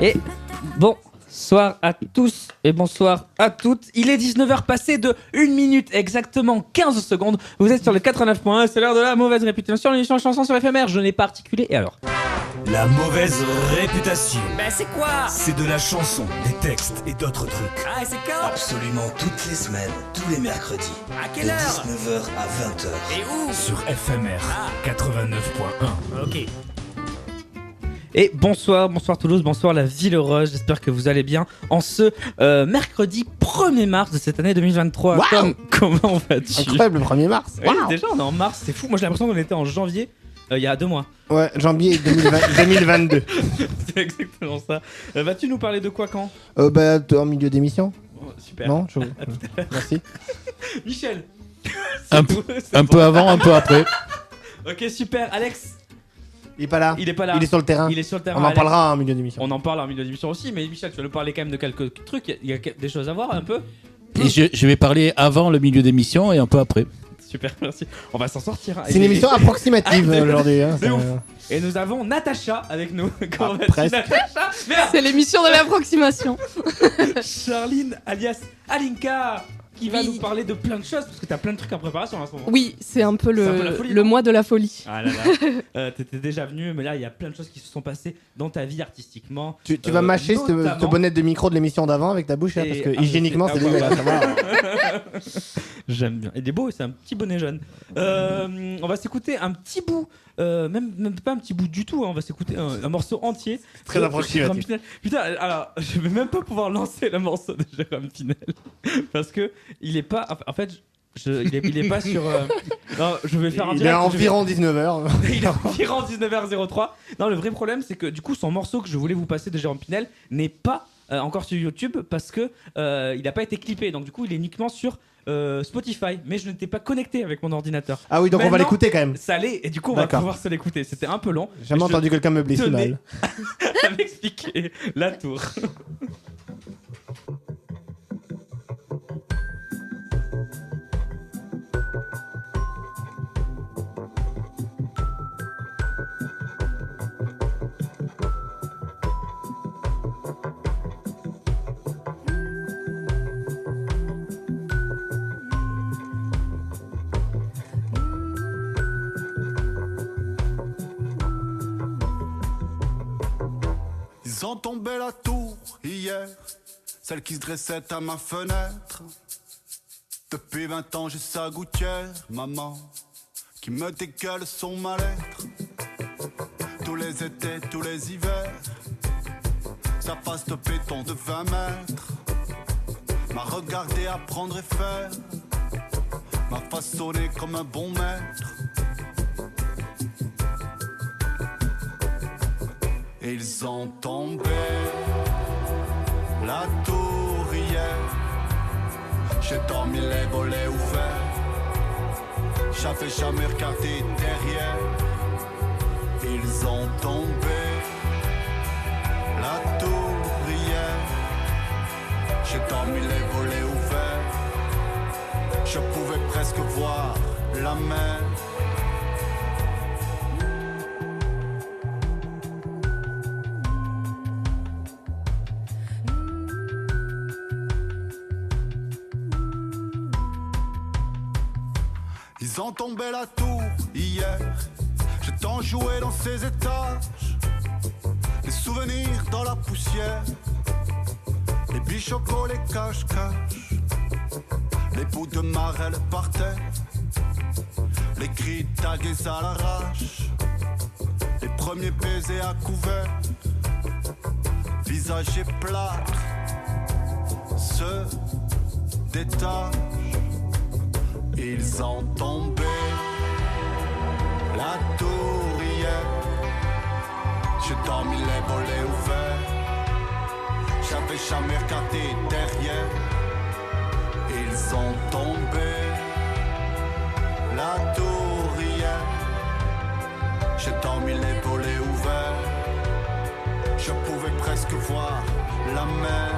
Et bonsoir à tous et bonsoir à toutes. Il est 19h passé de 1 minute exactement 15 secondes. Vous êtes sur le 89.1, c'est l'heure de la mauvaise réputation, l'émission chanson sur éphémère. Je n'ai pas articulé, et alors ? La mauvaise réputation. Ben c'est quoi? C'est de la chanson, des textes et d'autres trucs. Ah, et c'est quand? Absolument toutes les semaines, tous les mercredis. À quelle de heure? 19h à 20h. Et où? Sur FMR 89.1. Ok. Et bonsoir Toulouse, bonsoir la ville heureuse, j'espère que vous allez bien en ce mercredi 1er mars de cette année 2023. Wow. Comment vas-tu? Incroyable, le 1er mars. Ouais, Wow. déjà on est en mars, c'est fou. Moi j'ai l'impression qu'on était en janvier il y a 2 mois. Ouais, janvier 2022. C'est exactement ça. Vas-tu nous parler de quoi quand? En milieu d'émission. Oh, super. Non, merci. Michel. Un peu avant, un peu après. Ok, super. Alex. Il est pas là. Il est pas là. Il est sur le terrain. Il est sur le terrain. On en Alex. parlera en milieu d'émission. On en parle en milieu d'émission aussi, mais Michel, tu vas nous parler quand même de quelques trucs. Il y a des choses à voir un peu. Et je vais parler avant le milieu d'émission et un peu après. Super, merci. On va s'en sortir. Hein. C'est une émission approximative Ah, aujourd'hui. Hein, c'est ouf. Et nous avons Natacha avec nous. Comment vas-tu, presque. Natacha? Merde. C'est l'émission de l'approximation. Charline alias Alinka qui va Oui. nous parler de plein de choses parce que t'as plein de trucs en préparation en ce moment. Oui, c'est un peu C'est un peu la folie, le non mois de la folie. Ah là là. T'étais déjà venu, mais là il y a plein de choses qui se sont passées dans ta vie artistiquement. Tu vas mâcher ce notamment- bonnet de micro de l'émission d'avant avec ta bouche là, parce Et- que ah, hygiéniquement je sais- c'est ah, ouais, dégueulasse. J'aime bien. Il est beau, c'est un petit bonnet jaune. On va s'écouter un petit bout, même pas un petit bout du tout, hein, on va s'écouter un morceau entier. Très de approximatif. Jérôme Pinel. Putain, alors je vais même pas pouvoir lancer le morceau de Jérôme Pinel parce que il est pas. En fait, il est pas sur. Non, je vais faire un Il est direct. environ 19h. Il est environ 19h03. Non, le vrai problème, c'est que du coup, son morceau que je voulais vous passer de Jérôme Pinel n'est pas encore sur YouTube parce que il n'a pas été clippé. Donc, du coup, il est uniquement sur Spotify. Mais je n'étais pas connecté avec mon ordinateur. Ah oui, donc on va Maintenant, l'écouter quand même. Ça allait, et du coup, on va D'accord. pouvoir se l'écouter. C'était un peu long. J'ai jamais mais entendu quelqu'un meubler si tenais mal. à m'expliquer la tour. Ils ont tombé la tour hier, celle qui se dressait à ma fenêtre. Depuis 20 ans j'ai sa gouttière, maman, qui me dégueule son mal-être. Tous les étés, tous les hivers, sa face de béton de 20 mètres m'a regardé apprendre et faire, m'a façonné comme un bon maître. Ils ont tombé la tour hier. J'ai dormi les volets ouverts. J'avais jamais regardé derrière. Ils ont tombé la tour hier. J'ai dormi les volets ouverts. Je pouvais presque voir la mer. Ils ont tombé la tour hier. J'ai tant joué dans ces étages. Les souvenirs dans la poussière. Les bichocos, les cache-cache. Les bouts de marelle par terre. Les cris tagués à l'arrache. Les premiers baisers à couvert. Visage et plâtre se détachent. Ils ont tombé la tour hier. J'ai dormi les volets ouverts. J'avais jamais regardé derrière. Ils ont tombé la tour hier. J'ai dormi les volets ouverts. Je pouvais presque voir la mer.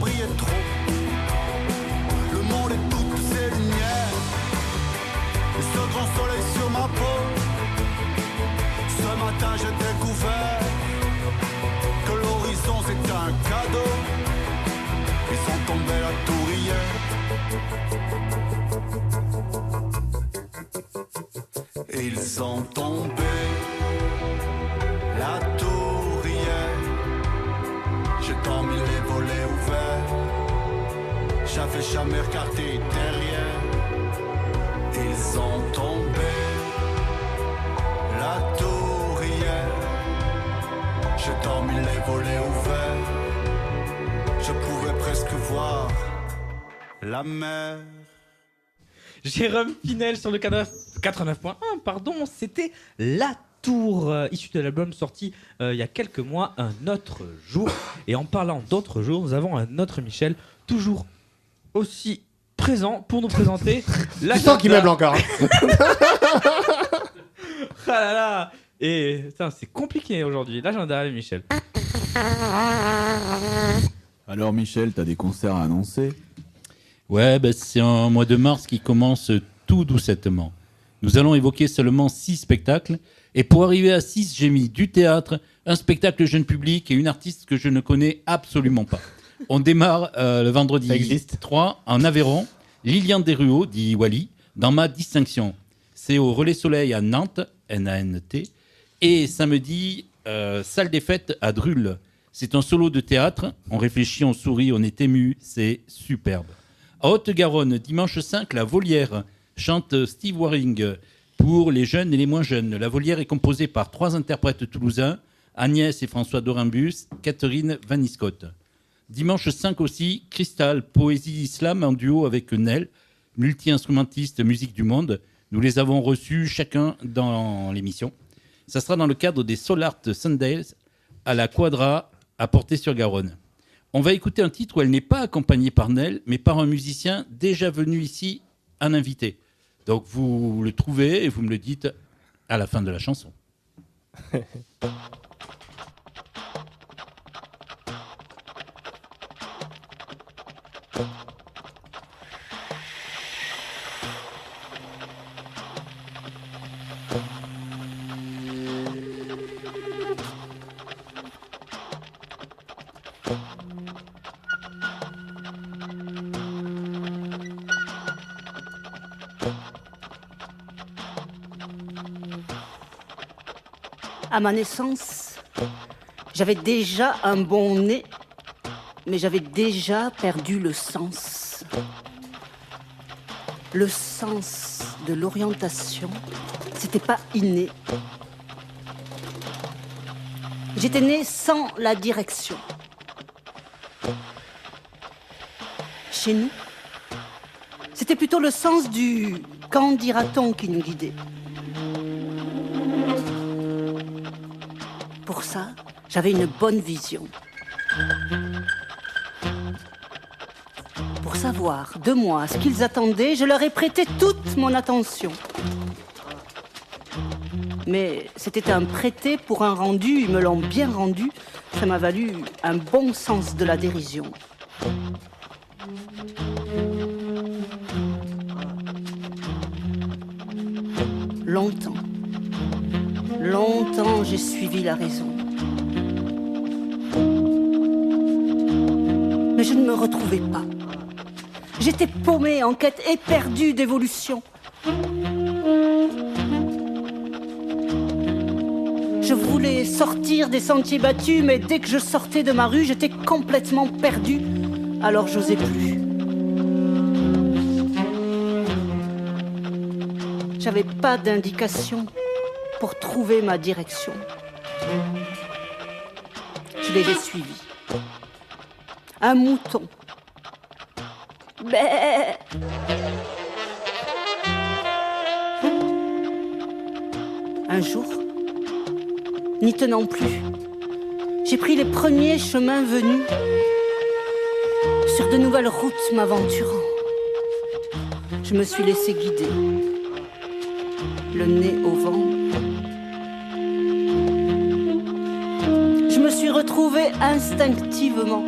brillait trop. Le monde et toutes ses lumières, et ce grand soleil sur ma peau. Ce matin j'ai découvert que l'horizon c'est un cadeau. Ils sont tombés la tourrière. Ils sont tombés la tourrière. J'ai dormi les volets ouverts. J'avais jamais regardé derrière. Ils sont tombés la tourrière. J'ai dormi les volets ouverts. Je pouvais presque voir la mer. Jérôme Pinel sur le 89.1, pardon, c'était La Tour, issu de l'album sorti il y a quelques mois, Un autre jour. Et en parlant d'autres jours, nous avons un autre Michel, toujours aussi présent pour nous présenter la Tu sens qu'il meuble encore. Hein. Ah là là. Et putain, c'est compliqué aujourd'hui, l'agenda, Michel. Alors Michel, t'as des concerts à annoncer? Ouais, c'est un mois de mars qui commence tout doucettement. Nous allons évoquer seulement 6 spectacles. Et pour arriver à 6, j'ai mis du théâtre, un spectacle jeune public et une artiste que je ne connais absolument pas. On démarre le vendredi 3 en Aveyron. Liliane Desruaux, dit Wally, dans ma distinction. C'est au Relais Soleil à Nantes, N-A-N-T. Et samedi, salle des fêtes à Drulle. C'est un solo de théâtre. On réfléchit, on sourit, on est ému. C'est superbe. À Haute-Garonne, dimanche 5, La Volière, chante Steve Waring. Pour les jeunes et les moins jeunes, La Volière est composée par 3 interprètes toulousains, Agnès et François Dorimbus, Catherine Vaniscott. Dimanche 5 aussi, Cristal, poésie islam en duo avec Nel, multi-instrumentiste musique du monde. Nous les avons reçus chacun dans l'émission. Ça sera dans le cadre des Soul Art Sundays à la Quadra à Portée-sur-Garonne. On va écouter un titre où elle n'est pas accompagnée par Nel, mais par un musicien déjà venu ici, un invité. Donc vous le trouvez et vous me le dites à la fin de la chanson. À ma naissance, j'avais déjà un bon nez, mais j'avais déjà perdu le sens. Le sens de l'orientation, c'était pas inné. J'étais née sans la direction. Chez nous, c'était plutôt le sens du « qu'en dira-t-on » qui nous guidait. Pour ça, j'avais une bonne vision. Pour savoir de moi ce qu'ils attendaient, je leur ai prêté toute mon attention. Mais c'était un prêté pour un rendu, ils me l'ont bien rendu. Ça m'a valu un bon sens de la dérision. Longtemps, j'ai suivi la raison. Mais je ne me retrouvais pas. J'étais paumée en quête éperdue d'évolution. Je voulais sortir des sentiers battus, mais dès que je sortais de ma rue, j'étais complètement perdue. Alors j'osais plus. J'avais pas d'indication pour trouver ma direction. Je l'ai suivi. Un mouton. Bé. Un jour, n'y tenant plus, j'ai pris les premiers chemins venus, sur de nouvelles routes m'aventurant. Je me suis laissé guider, le nez au vent. Je me suis retrouvée instinctivement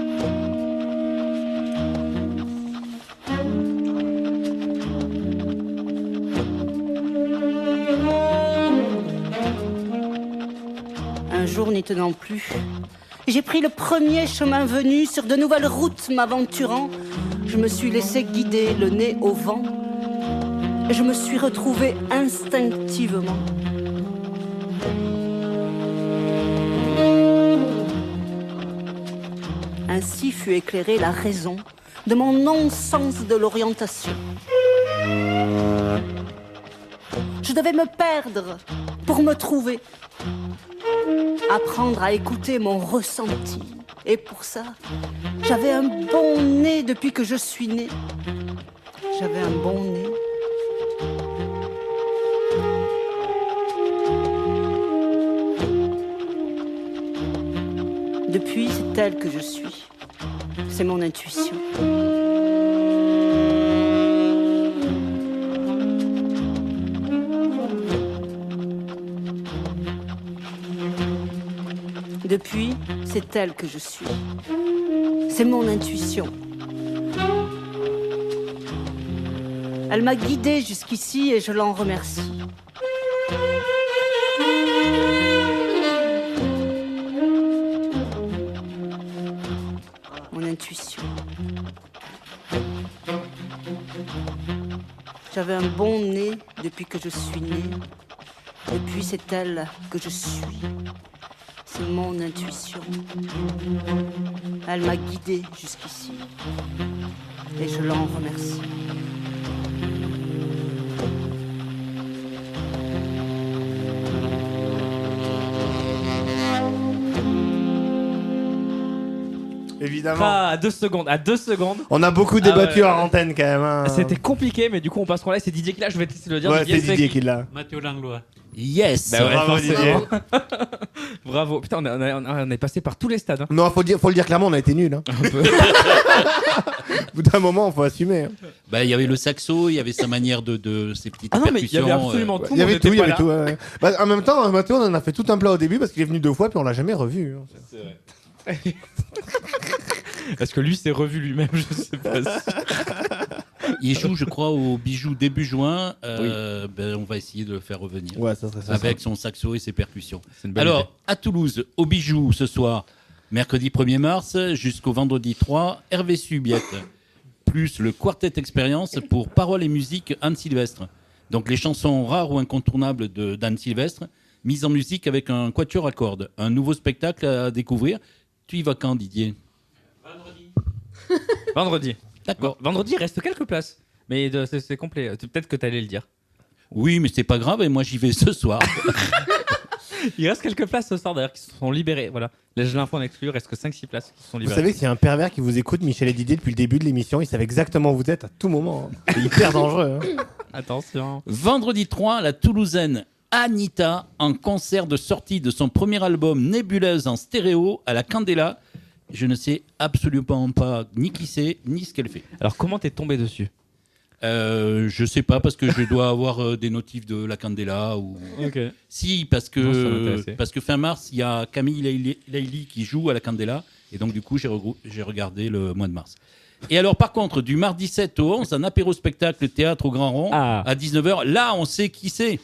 jour n'y tenant plus, j'ai pris le premier chemin venu, sur de nouvelles routes m'aventurant. Je me suis laissé guider, le nez au vent, et je me suis retrouvé instinctivement. Ainsi fut éclairée la raison de mon non-sens de l'orientation. Je devais me perdre pour me trouver, apprendre à écouter mon ressenti. Et pour ça, j'avais un bon nez depuis que je suis née. J'avais un bon nez. Depuis, c'est elle que je suis. C'est mon intuition. Depuis, c'est elle que je suis. C'est mon intuition. Elle m'a guidée jusqu'ici et je l'en remercie. Mon intuition. J'avais un bon nez depuis que je suis née. Depuis, c'est elle que je suis. C'est mon intuition. Elle m'a guidée jusqu'ici. Et je l'en remercie. Évidemment. Ah, à 2 secondes, à 2 secondes. On a beaucoup débattu ouais. en antenne quand même. Hein. C'était compliqué, mais du coup, on passe qu'on là. C'est Didier qui l'a. Je vais te laisser le dire. Ouais, c'est Didier qui l'a. Mathéo Langlois. Yes. Bah ouais, Bravo, forcément. Didier. Bravo. Putain, on est passé par tous les stades. Hein. Non, faut le dire clairement, on a été nuls. Hein. Au bout d'un moment, faut assumer. Hein. Bah, il y avait le saxo, il y avait sa manière de ses petites Ah non, mais il y percussions. avait absolument tout. Il y avait on tout, était il y pas avait là. tout. Ouais. Bah, en même temps, Mathéo, on en a fait tout un plat au début parce qu'il est venu 2 fois puis on l'a jamais revu. Hein. C'est vrai. Est-ce que lui s'est revu lui-même? Je sais pas. Il joue, je crois, au Bijou début juin. Ben, on va essayer de le faire revenir. Ouais, ça serait ça. Avec son saxo et ses percussions. C'est une bonne Alors, idée. à Toulouse, au Bijou, ce soir, mercredi 1er mars jusqu'au vendredi 3, Hervé Subiette, plus le Quartet Expérience pour paroles et musique Anne Sylvestre. Donc les chansons rares ou incontournables d'Anne Sylvestre, mises en musique avec un quatuor à cordes. Un nouveau spectacle à découvrir. Tu y vas quand, Didier? Vendredi. D'accord. Vendredi, il reste quelques places. Mais c'est complet. Peut-être que tu allais le dire. Oui, mais c'est pas grave, et moi j'y vais ce soir. Il reste quelques places ce soir d'ailleurs qui sont libérées. Voilà. Là, j'ai l'info en exclu. Il reste que 5-6 places qui sont Vous libérées. savez que s'il y a un pervers qui vous écoute, Michel et Didier, depuis le début de l'émission, ils savent exactement où vous êtes à tout moment. Hein. C'est hyper dangereux. Hein. Attention. Vendredi 3, la Toulousaine Anita en concert de sortie de son premier album Nébuleuse en stéréo à la Candela. Je ne sais absolument pas ni qui c'est, ni ce qu'elle fait. Alors, comment t'es tombé dessus? Je sais pas, parce que je dois avoir des notifs de la Candela ou... Ok. Si, parce Non, ça que, m'intéressait. parce que fin mars, il y a Camille Laili qui joue à la Candela. Et donc, du coup, j'ai regardé le mois de mars. Et alors, par contre, du mardi 7 au 11, un apéro-spectacle théâtre au Grand Rond à 19h. Là, on sait qui c'est.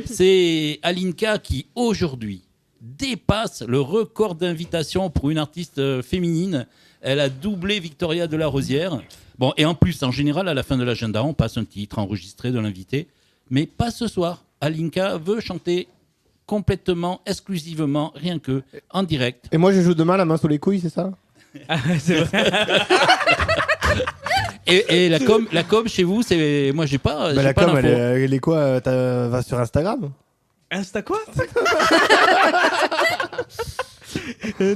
C'est Alinka qui, aujourd'hui, dépasse le record d'invitation pour une artiste féminine. Elle a doublé Victoria de la Rosière. Bon, et en plus, en général, à la fin de l'agenda, on passe un titre enregistré de l'invité. Mais pas ce soir. Alinka veut chanter complètement, exclusivement, rien que, en direct. Et moi, je joue demain la main sur les couilles, c'est ça? C'est vrai. Et la com chez vous, c'est... Moi, j'ai pas, Bah, j'ai la pas com, l'info. elle est quoi? Va sur Instagram? Insta quoi?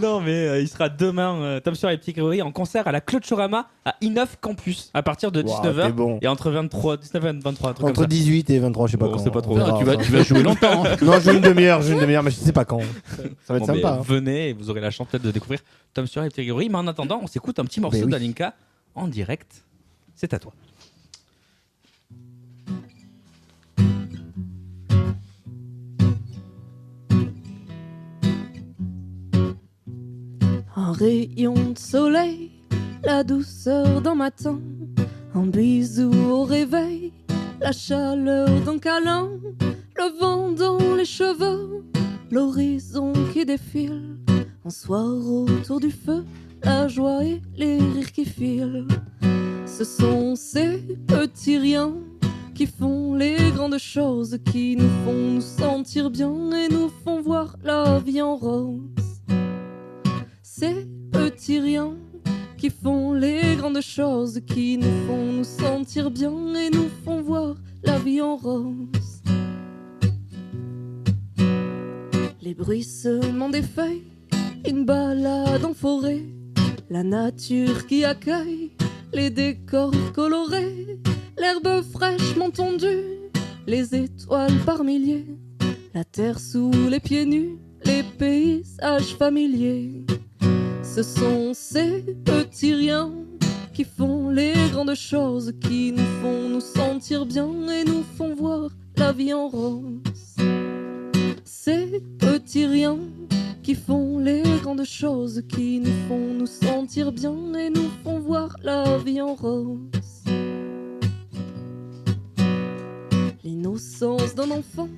Non, mais il sera demain, Tom Sawyer et Petit Grégory, en concert à la Clochorama à I9 Campus à partir de 19h t'es bon. et entre 19 et 23. un truc Entre comme ça. 18 et 23, je sais pas Bon, quand. c'est pas trop On grave. verra, tu enfin. vas jouer longtemps. Hein. Non, je joue une demi-heure, mais je sais pas quand. Ça va être Bon, mais sympa. hein. venez et vous aurez la chance peut-être de découvrir Tom Sawyer et Petit Grégory. Mais en attendant, on s'écoute un petit morceau Mais oui. d'Alinka en direct. C'est à toi. Un rayon de soleil, la douceur d'un matin, un bisou au réveil, la chaleur d'un câlin, le vent dans les cheveux, l'horizon qui défile, un soir autour du feu, la joie et les rires qui filent. Ce sont ces petits riens qui font les grandes choses, qui nous font nous sentir bien et nous font voir la vie en rose. Ces petits riens qui font les grandes choses, qui nous font nous sentir bien et nous font voir la vie en rose. Les bruissements des feuilles, une balade en forêt, la nature qui accueille, les décors colorés, l'herbe fraîchement tondue, les étoiles par milliers, la terre sous les pieds nus, les paysages familiers. Ce sont ces petits riens qui font les grandes choses, qui nous font nous sentir bien et nous font voir la vie en rose. Ces petits riens qui font les grandes choses, qui nous font nous sentir bien et nous font voir la vie en rose. L'innocence d'un enfant,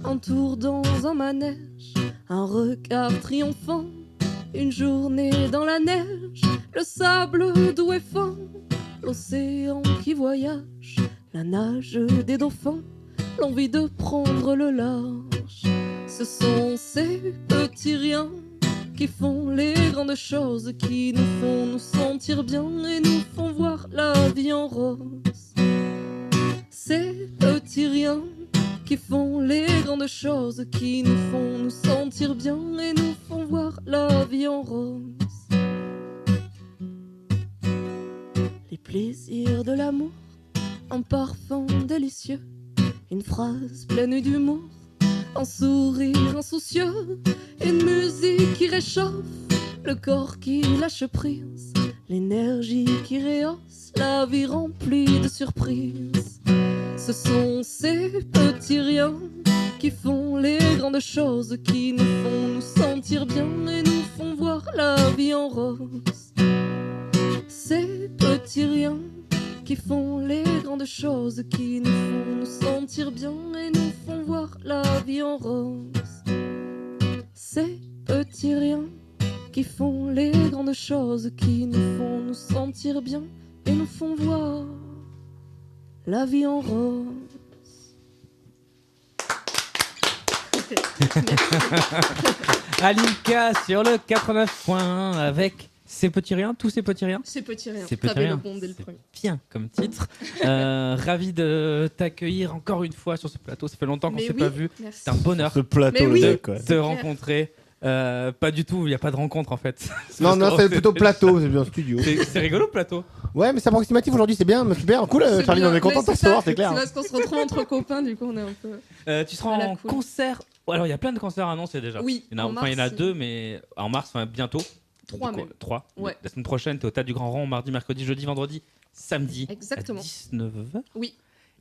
un tour dans un manège, un regard triomphant, une journée dans la neige, le sable doux et fin, l'océan qui voyage, la nage des dauphins, l'envie de prendre le large. Ce sont ces petits riens qui font les grandes choses, qui nous font nous sentir bien et nous font voir la vie en rose. Ces petits riens qui font les grandes choses, qui nous font nous sentir bien et nous font voir la vie en rose. Les plaisirs de l'amour, un parfum délicieux, une phrase pleine d'humour, un sourire insoucieux, une musique qui réchauffe, le corps qui lâche prise, l'énergie qui rehausse, la vie remplie de surprises. Ce sont ces petits riens qui font les grandes choses, qui nous font nous sentir bien et nous font voir la vie en rose. Ces petits riens qui font les grandes choses, qui nous font nous sentir bien et nous font voir la vie en rose. Ces petits riens qui font les grandes choses, qui nous font nous sentir bien et nous font voir la vie en rose. Alinka sur le 89.1 avec Ces petits riens, tous ces petits riens. Ces petits riens. Ces petits T'avais riens. le bon dès le premier. Bien comme titre. Ravi de t'accueillir encore une fois sur ce plateau. Ça fait longtemps qu'on ne s'est pas vu. Merci. C'est un bonheur Ce plateau, Mais le oui. mec, ouais. de te rencontrer. Pas du tout, il n'y a pas de rencontre en fait. Non, non, c'est plutôt plateau, c'est bien studio. C'est rigolo, plateau. Ouais, mais c'est approximatif aujourd'hui, c'est bien, super, cool. C'est Charlie, bien. on est content de Mais te recevoir, c'est clair. C'est parce qu'on se retrouve entre copains, du coup on est un peu. Tu seras À la en cool. concert. Alors il y a plein de concerts annoncés déjà. Oui, Il y en a, en enfin, il y en a mars, deux, mais en mars, enfin, bientôt. 3 Du coup, même. 3. Ouais. La semaine prochaine, tu es au Théâtre du Grand Rond, mardi, mercredi, jeudi, vendredi, samedi. Exactement. À 19h. Oui.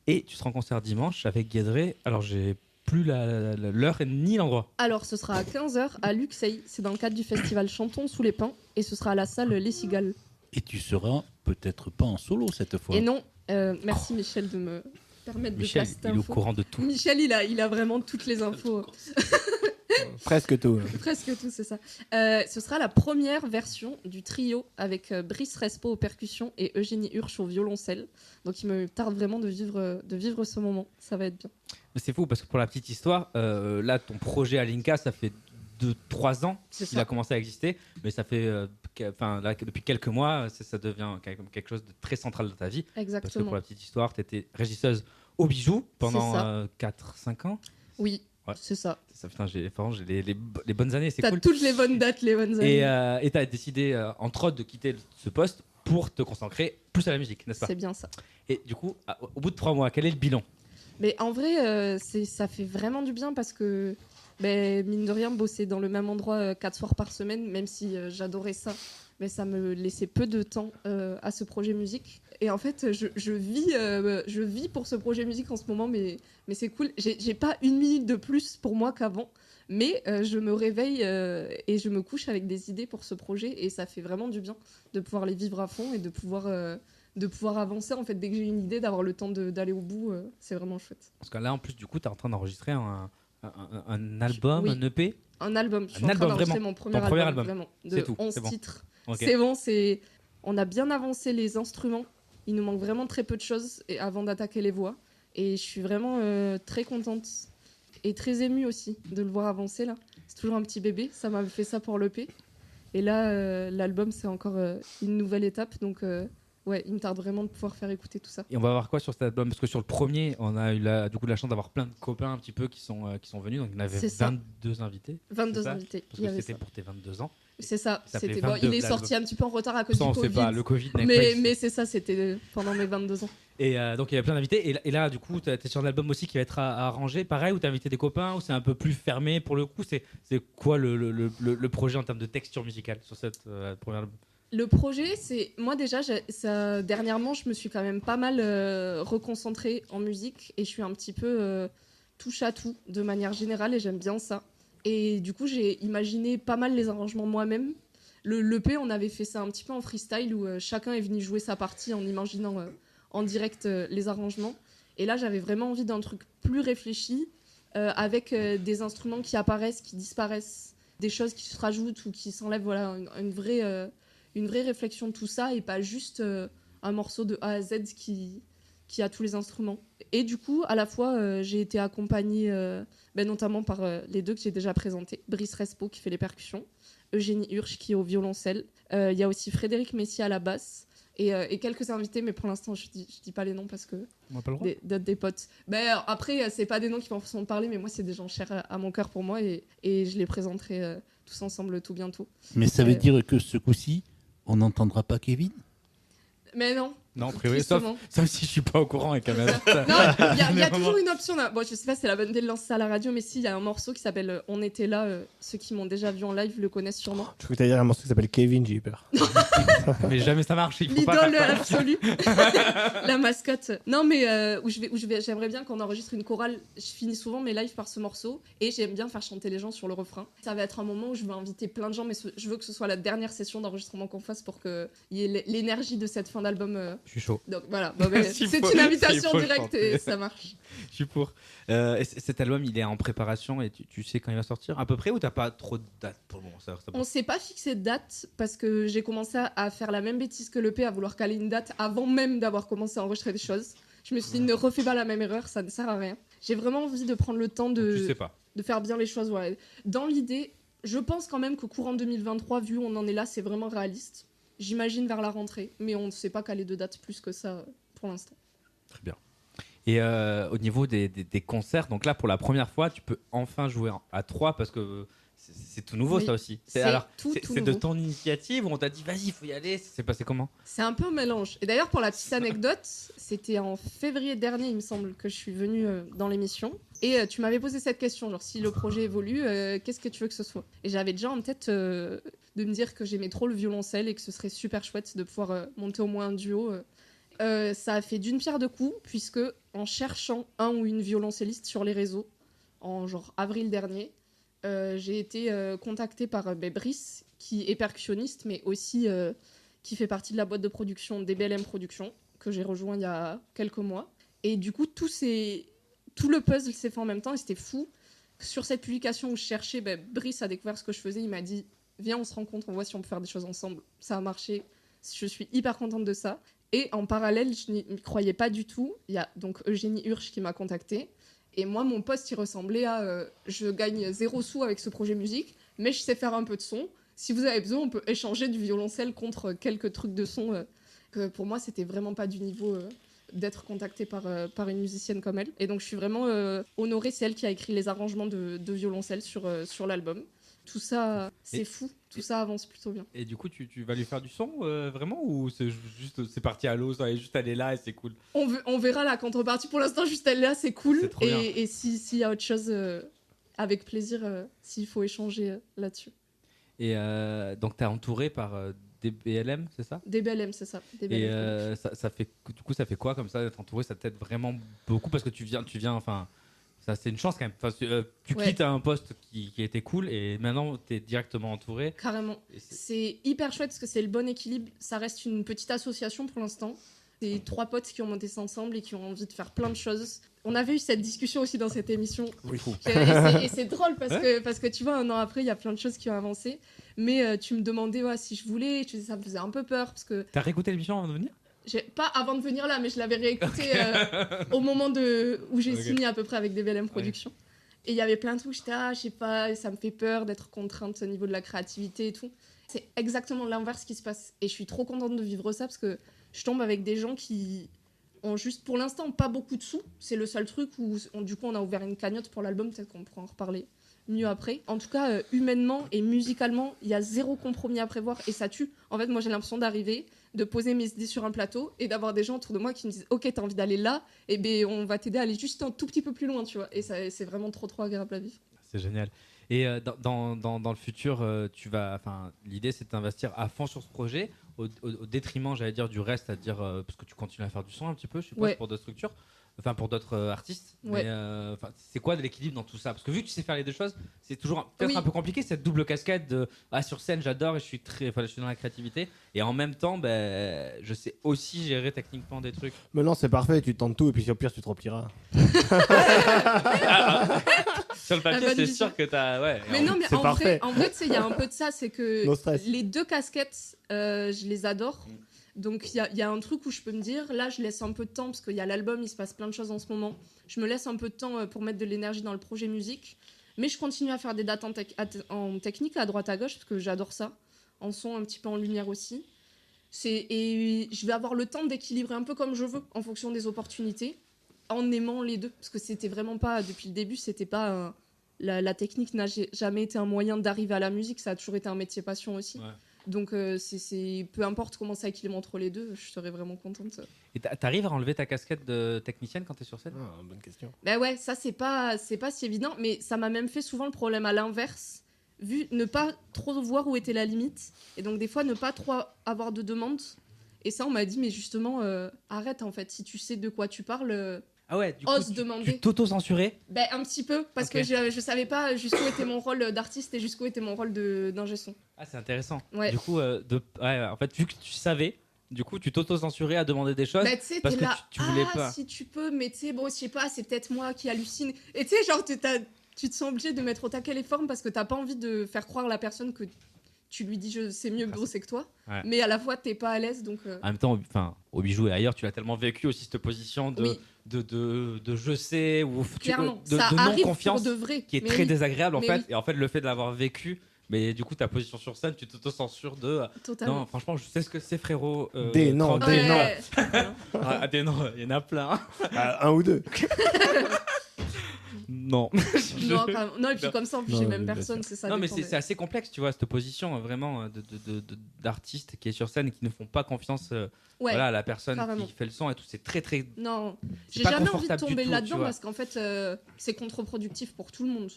Et tu seras en concert dimanche avec Guédré. Alors j'ai plus l'heure ni l'endroit. Alors ce sera à 15h à Luxeuil, c'est dans le cadre du festival Chantons sous les pins et ce sera à la salle Les Cigales. Et tu seras peut-être pas en solo cette fois. Et non, merci Michel de me permettre Michel, de passer cette il est au info. courant de tout. Michel, il a vraiment toutes les infos. Presque tout. Presque tout, c'est ça. Ce sera la première version du trio avec Brice Respo aux percussions et Eugénie Hurch au violoncelle. Donc il me tarde vraiment de vivre ce moment. Ça va être bien. Mais c'est fou parce que pour la petite histoire, là, ton projet Alinka, ça fait 2-3 ans C'est qu'il ça. a commencé à exister. Mais ça fait, là, depuis quelques mois, ça devient quelque chose de très central dans ta vie. Parce que Exactement. pour la petite histoire, tu étais régisseuse au bijou pendant C'est ça. 4-5 ans. Oui, Ouais. c'est ça. Ça, putain, j'ai les bonnes années, c'est T'as cool. toutes les bonnes dates, les bonnes années. Et tu as décidé, entre autres, de quitter ce poste pour te consacrer plus à la musique, n'est-ce pas? C'est bien ça. Et du coup, au bout de 3 mois, quel est le bilan? Mais en vrai, ça fait vraiment du bien parce que, mine de rien, bosser dans le même endroit 4 soirs par semaine, même si j'adorais ça, mais ça me laissait peu de temps à ce projet musique. Et en fait, je vis pour ce projet musique en ce moment, mais c'est cool. J'ai pas une minute de plus pour moi qu'avant, mais je me réveille et je me couche avec des idées pour ce projet et ça fait vraiment du bien de pouvoir les vivre à fond et de pouvoir avancer en fait dès que j'ai une idée, d'avoir le temps d'aller au bout, c'est vraiment chouette. Parce que là, en plus, du coup, tu es en train d'enregistrer Un album, Oui. un EP? Un album. Je suis Un en train album, d'enregistrer vraiment. mon premier Ton premier album, album. vraiment. De C'est tout, 11 c'est bon. titres. Ok. C'est bon, on a bien avancé les instruments. Il nous manque vraiment très peu de choses avant d'attaquer les voix. Et je suis vraiment très contente et très émue aussi de le voir avancer là. C'est toujours un petit bébé, ça m'avait fait ça pour l'EP. Et là, l'album, c'est encore une nouvelle étape. Donc, ouais, il me tarde vraiment de pouvoir faire écouter tout ça. Et on va voir quoi sur cet album? Parce que sur le premier, on a eu la chance d'avoir plein de copains un petit peu qui sont venus. Donc, il y en avait C'est ça. 22 invités. 22 c'est ça invités. Parce il y que avait c'était ça. pour tes 22 ans. C'est ça. Ça fait C'était 22 il est l'album. sorti un petit peu en retard à cause Ça, du on Covid. sait pas, le Covid n'est pas ici. Mais c'est ça, c'était pendant mes 22 ans. Et donc il y avait plein d'invités. Et là, du coup, t'es sur un album aussi qui va être arrangé, pareil, où t'as invité des copains, où c'est un peu plus fermé pour le coup. C'est quoi le projet en termes de texture musicale sur cette première album? Le projet, c'est. Moi, déjà, dernièrement, je me suis quand même pas mal reconcentrée en musique et je suis un petit peu touche à tout de manière générale et j'aime bien ça. Et du coup, j'ai imaginé pas mal les arrangements moi-même. L'EP, on avait fait ça un petit peu en freestyle où chacun est venu jouer sa partie en imaginant en direct les arrangements. Et là, j'avais vraiment envie d'un truc plus réfléchi avec des instruments qui apparaissent, qui disparaissent, des choses qui se rajoutent ou qui s'enlèvent. Voilà, une vraie réflexion de tout ça et pas juste un morceau de A à Z qui a tous les instruments. Et du coup, à la fois, j'ai été accompagnée notamment par les deux que j'ai déjà présentés. Brice Respo qui fait les percussions, Eugénie Hurch qui est au violoncelle. Il y a aussi Frédéric Messier à la basse et quelques invités, mais pour l'instant, je dis pas les noms parce que On n'a pas le droit. des potes. Après, c'est pas des noms qui vont forcément parler, mais moi, c'est des gens chers à mon cœur pour moi et je les présenterai tous ensemble tout bientôt. Mais ça veut dire que ce coup-ci, on n'entendra pas Kevin? Mais non. Non, a priori, sauf si je suis pas au courant avec Kamel. Non, il y a toujours une option là. Bon, je sais pas, c'est la bonne idée de lancer ça à la radio, mais si, il y a un morceau qui s'appelle On était là. Ceux qui m'ont déjà vu en live le connaissent sûrement. Je crois que t'allais dire un morceau qui s'appelle Kevin, j'ai eu peur. Mais jamais ça marche. Il faut pas L'idole faire ça. absolue. La mascotte. Non, mais j'aimerais bien qu'on enregistre une chorale. Je finis souvent mes lives par ce morceau et j'aime bien faire chanter les gens sur le refrain. Ça va être un moment où je veux inviter plein de gens, mais je veux que ce soit la dernière session d'enregistrement qu'on fasse pour qu'il y ait l'énergie de cette fin d'album. Je suis chaud. Donc voilà, c'est S'il une faut invitation directe chanter. et ça marche. Je suis pour. Et cet album, il est en préparation et tu sais quand il va sortir à peu près ou t'as pas trop de date pour le moment? On s'est pas fixé de date parce que j'ai commencé à faire la même bêtise que l'EP, à vouloir caler une date avant même d'avoir commencé à enregistrer des choses. Je me suis dit, ne refais pas la même erreur, ça ne sert à rien. J'ai vraiment envie de prendre le temps Tu sais pas. de faire bien les choses. Voilà. Dans l'idée, je pense quand même qu'au courant 2023, vu où on en est là, c'est vraiment réaliste. J'imagine vers la rentrée, mais on ne sait pas caler de date plus que ça pour l'instant. Très bien. Et au niveau des concerts, donc là pour la première fois, tu peux enfin jouer à 3 parce que c'est tout nouveau. Oui, ça aussi. C'est de nouveau. ton initiative où on t'a dit vas-y, il faut y aller. C'est passé comment? C'est un peu un mélange. Et d'ailleurs, pour la petite anecdote, c'était en février dernier, il me semble, que je suis venue dans l'émission. Et tu m'avais posé cette question, genre si le projet évolue, qu'est-ce que tu veux que ce soit? Et j'avais déjà en tête de me dire que j'aimais trop le violoncelle et que ce serait super chouette de pouvoir monter au moins un duo. Ça a fait d'une pierre deux coups, puisque en cherchant un ou une violoncelliste sur les réseaux, en genre avril dernier, j'ai été contactée par Brice, qui est percussionniste, mais aussi qui fait partie de la boîte de production DBLM Productions, que j'ai rejoint il y a quelques mois. Et du coup, tout le puzzle s'est fait en même temps, et c'était fou. Sur cette publication où je cherchais, Brice a découvert ce que je faisais, il m'a dit « Viens, on se rencontre, on voit si on peut faire des choses ensemble. » Ça a marché, je suis hyper contente de ça. Et en parallèle, je n'y croyais pas du tout. Il y a donc Eugénie Hurch qui m'a contactée. Et moi, mon poste, il ressemblait à je gagne 0 sous avec ce projet musique, mais je sais faire un peu de son. Si vous avez besoin, on peut échanger du violoncelle contre quelques trucs de son. Pour moi, c'était vraiment pas du niveau d'être contactée par une musicienne comme elle. Et donc, je suis vraiment honorée. C'est elle qui a écrit les arrangements de violoncelle sur l'album. Tout ça, c'est fou. Tout ça avance plutôt bien. Et du coup, tu vas lui faire du son vraiment ou c'est parti à l'eau, ça est juste aller là et c'est cool? On verra la contrepartie. Pour l'instant, juste aller là, c'est cool. Et s'il y a autre chose, avec plaisir, s'il faut échanger là-dessus. Et donc, tu es entouré par DBLM, c'est ça? DBLM, c'est ça. DBLM, et ça fait quoi comme ça d'être entouré? Ça t'aide vraiment beaucoup parce que tu viens enfin. Ça, c'est une chance quand même. Enfin, tu quittes un poste qui était cool et maintenant, tu es directement entouré. Carrément. C'est hyper chouette parce que c'est le bon équilibre. Ça reste une petite association pour l'instant. C'est 3 potes qui ont monté ça ensemble et qui ont envie de faire plein de choses. On avait eu cette discussion aussi dans cette émission. Oui. Et c'est drôle parce que tu vois, un an après, il y a plein de choses qui ont avancé. Mais tu me demandais si je voulais. Ça me faisait un peu peur parce que... T'as réécouté l'émission avant de venir ? Pas avant de venir là, mais je l'avais réécouté au moment où j'ai signé à peu près avec DBLM Productions. Et il y avait plein de trucs, j'étais je sais pas, ça me fait peur d'être contrainte au niveau de la créativité et tout. C'est exactement l'inverse qui se passe. Et je suis trop contente de vivre ça parce que je tombe avec des gens qui ont juste pour l'instant pas beaucoup de sous. C'est le seul truc où du coup on a ouvert une cagnotte pour l'album, peut-être qu'on pourra en reparler mieux après. En tout cas, humainement et musicalement, il y a 0 compromis à prévoir et ça tue. En fait, moi j'ai l'impression d'arriver, de poser mes idées sur un plateau et d'avoir des gens autour de moi qui me disent ok, t'as envie d'aller là, et ben on va t'aider à aller juste un tout petit peu plus loin, tu vois. Et ça, c'est vraiment trop agréable à vivre. C'est génial. Et dans le futur, l'idée c'est d'investir à fond sur ce projet, au détriment, j'allais dire, du reste, c'est-à-dire parce que tu continues à faire du son un petit peu, je suppose, pour d'autres structures, enfin pour d'autres artistes. Ouais. Mais c'est quoi de l'équilibre dans tout ça ? Parce que vu que tu sais faire les deux choses, c'est toujours peut-être un peu compliqué cette double casquette de sur scène j'adore et je suis dans la créativité et en même temps je sais aussi gérer techniquement des trucs. Mais non, c'est parfait, tu tentes tout et puis au pire tu te repliras. Sur le papier, c'est sûr que t'as. Mais non, mais en vrai, tu sais, il y a un peu de ça, c'est que les 2 casquettes, je les adore. Donc il y a un truc où je peux me dire, là je laisse un peu de temps parce qu'il y a l'album, il se passe plein de choses en ce moment. Je me laisse un peu de temps pour mettre de l'énergie dans le projet musique, mais je continue à faire des dates en technique à droite à gauche parce que j'adore ça, en son un petit peu en lumière aussi. Et je vais avoir le temps d'équilibrer un peu comme je veux en fonction des opportunités, en aimant les deux, parce que c'était vraiment pas depuis le début, c'était pas la technique n'a jamais été un moyen d'arriver à la musique, ça a toujours été un métier passion aussi. Ouais. Donc c'est peu importe comment ça équilibre entre les deux, je serais vraiment contente. Et t'arrives à enlever ta casquette de technicienne quand t'es sur scène ? Bonne question. Ben ouais, ça c'est pas si évident, mais ça m'a même fait souvent le problème à l'inverse, vu ne pas trop voir où était la limite, et donc des fois ne pas trop avoir de demandes. Et ça on m'a dit mais justement arrête en fait, si tu sais de quoi tu parles. Ah ouais, du coup, demander. Tu t'auto-censurais ? Ben un petit peu, parce que je savais pas jusqu'où était mon rôle d'artiste et jusqu'où était mon rôle d'ingé son. Ah, c'est intéressant. Ouais. Du coup, en fait, vu que tu savais, du coup, tu t'auto-censurais à demander des choses parce que tu voulais pas. Si tu peux, mais tu sais, bon, je sais pas, c'est peut-être moi qui hallucine. Et tu sais, genre, tu te sens obligé de mettre au taquet les formes parce que t'as pas envie de faire croire à la personne que tu lui dis je sais mieux bosser que toi, mais à la fois t'es pas à l'aise donc. En même temps, au Bijou et ailleurs, tu l'as tellement vécu aussi cette position de je sais ou de non confiance qui est très désagréable en fait. Et en fait, le fait de l'avoir vécu, mais du coup ta position sur scène, tu t'auto-censures de. Totalement. Non, franchement, je sais ce que c'est, frérot. Des noms. Des noms, il y en a plein. Un ou deux. Non. Non, et puis comme ça, en plus, j'ai même personne, c'est ça. Non, mais c'est assez complexe, tu vois, cette position vraiment d'artistes qui est sur scène et qui ne font pas confiance à la personne qui fait le son et tout. C'est très. Non, j'ai jamais envie de tomber là-dedans parce qu'en fait, c'est contre-productif pour tout le monde.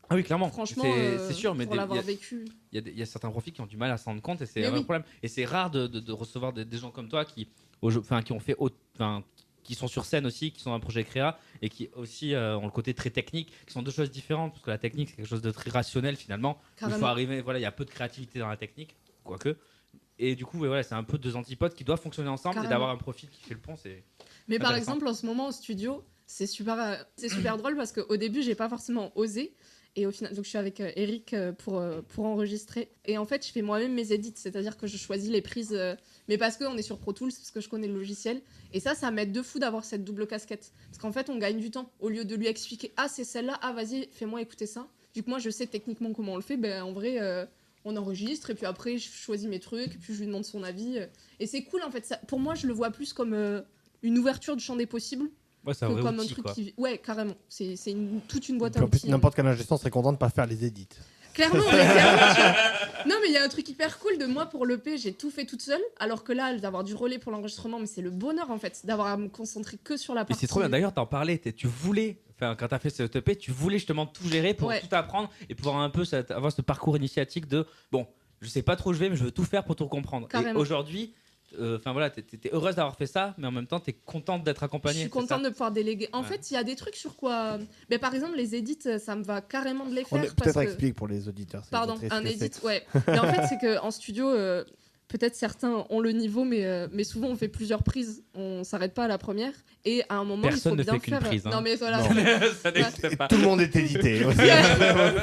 Ah oui, clairement. Franchement, c'est sûr, mais pour l'avoir vécu. Il y a certains profils qui ont du mal à s'en rendre compte et c'est un vrai problème. Et c'est rare de recevoir des gens comme toi qui ont fait qui sont sur scène aussi, qui sont dans un projet créa et qui aussi ont le côté très technique, qui sont deux choses différentes parce que la technique c'est quelque chose de très rationnel finalement. Il faut arriver, il y a peu de créativité dans la technique, quoique. Et du coup, c'est un peu 2 antipodes qui doivent fonctionner ensemble et d'avoir un profil qui fait le pont, c'est. Mais par exemple, en ce moment au studio, c'est super drôle parce qu'au début, j'ai pas forcément osé. Et au final, donc je suis avec Eric pour enregistrer. Et en fait, je fais moi-même mes edits, c'est-à-dire que je choisis les prises, mais parce qu'on est sur Pro Tools, parce que je connais le logiciel. Et ça m'aide de fou d'avoir cette double casquette. Parce qu'en fait, on gagne du temps. Au lieu de lui expliquer, c'est celle-là, vas-y, fais-moi écouter ça. Vu que moi, je sais techniquement comment on le fait, en vrai, on enregistre, et puis après, je choisis mes trucs, et puis je lui demande son avis. Et c'est cool, en fait. Ça, pour moi, je le vois plus comme une ouverture du champ des possibles. Ouais, c'est un vrai comme outil, un truc quoi. Ouais, carrément. C'est toute une boîte à outils. En plus, n'importe quel ingé son serait content de pas faire les edits. Clairement, non, mais il y a un truc hyper cool de moi pour l'EP, j'ai tout fait toute seule, alors que là, d'avoir du relais pour l'enregistrement, mais c'est le bonheur en fait, d'avoir à me concentrer que sur la partie. Et c'est trop bien. D'ailleurs, t'en parlais, tu voulais, quand t'as fait cette EP, tu voulais justement tout gérer pour tout apprendre et pouvoir un peu avoir ce parcours initiatique de bon, je sais pas trop où je vais, mais je veux tout faire pour tout comprendre. Carrément. Et aujourd'hui. T'es heureuse d'avoir fait ça, mais en même temps, t'es contente d'être accompagnée. Je suis contente de pouvoir déléguer. En fait, il y a des trucs sur quoi. Mais par exemple, les edits, ça me va carrément de les faire. Peut-être explique pour les auditeurs. Pardon, un edit, ouais. Mais en fait, c'est qu'en studio, peut-être certains ont le niveau, mais souvent on fait plusieurs prises. On s'arrête pas à la première. Et à un moment, Personne il ne faut bien fait qu'une faire. prise, hein. Non, mais voilà. Ça n'existe pas. Tout le monde est édité. Aussi.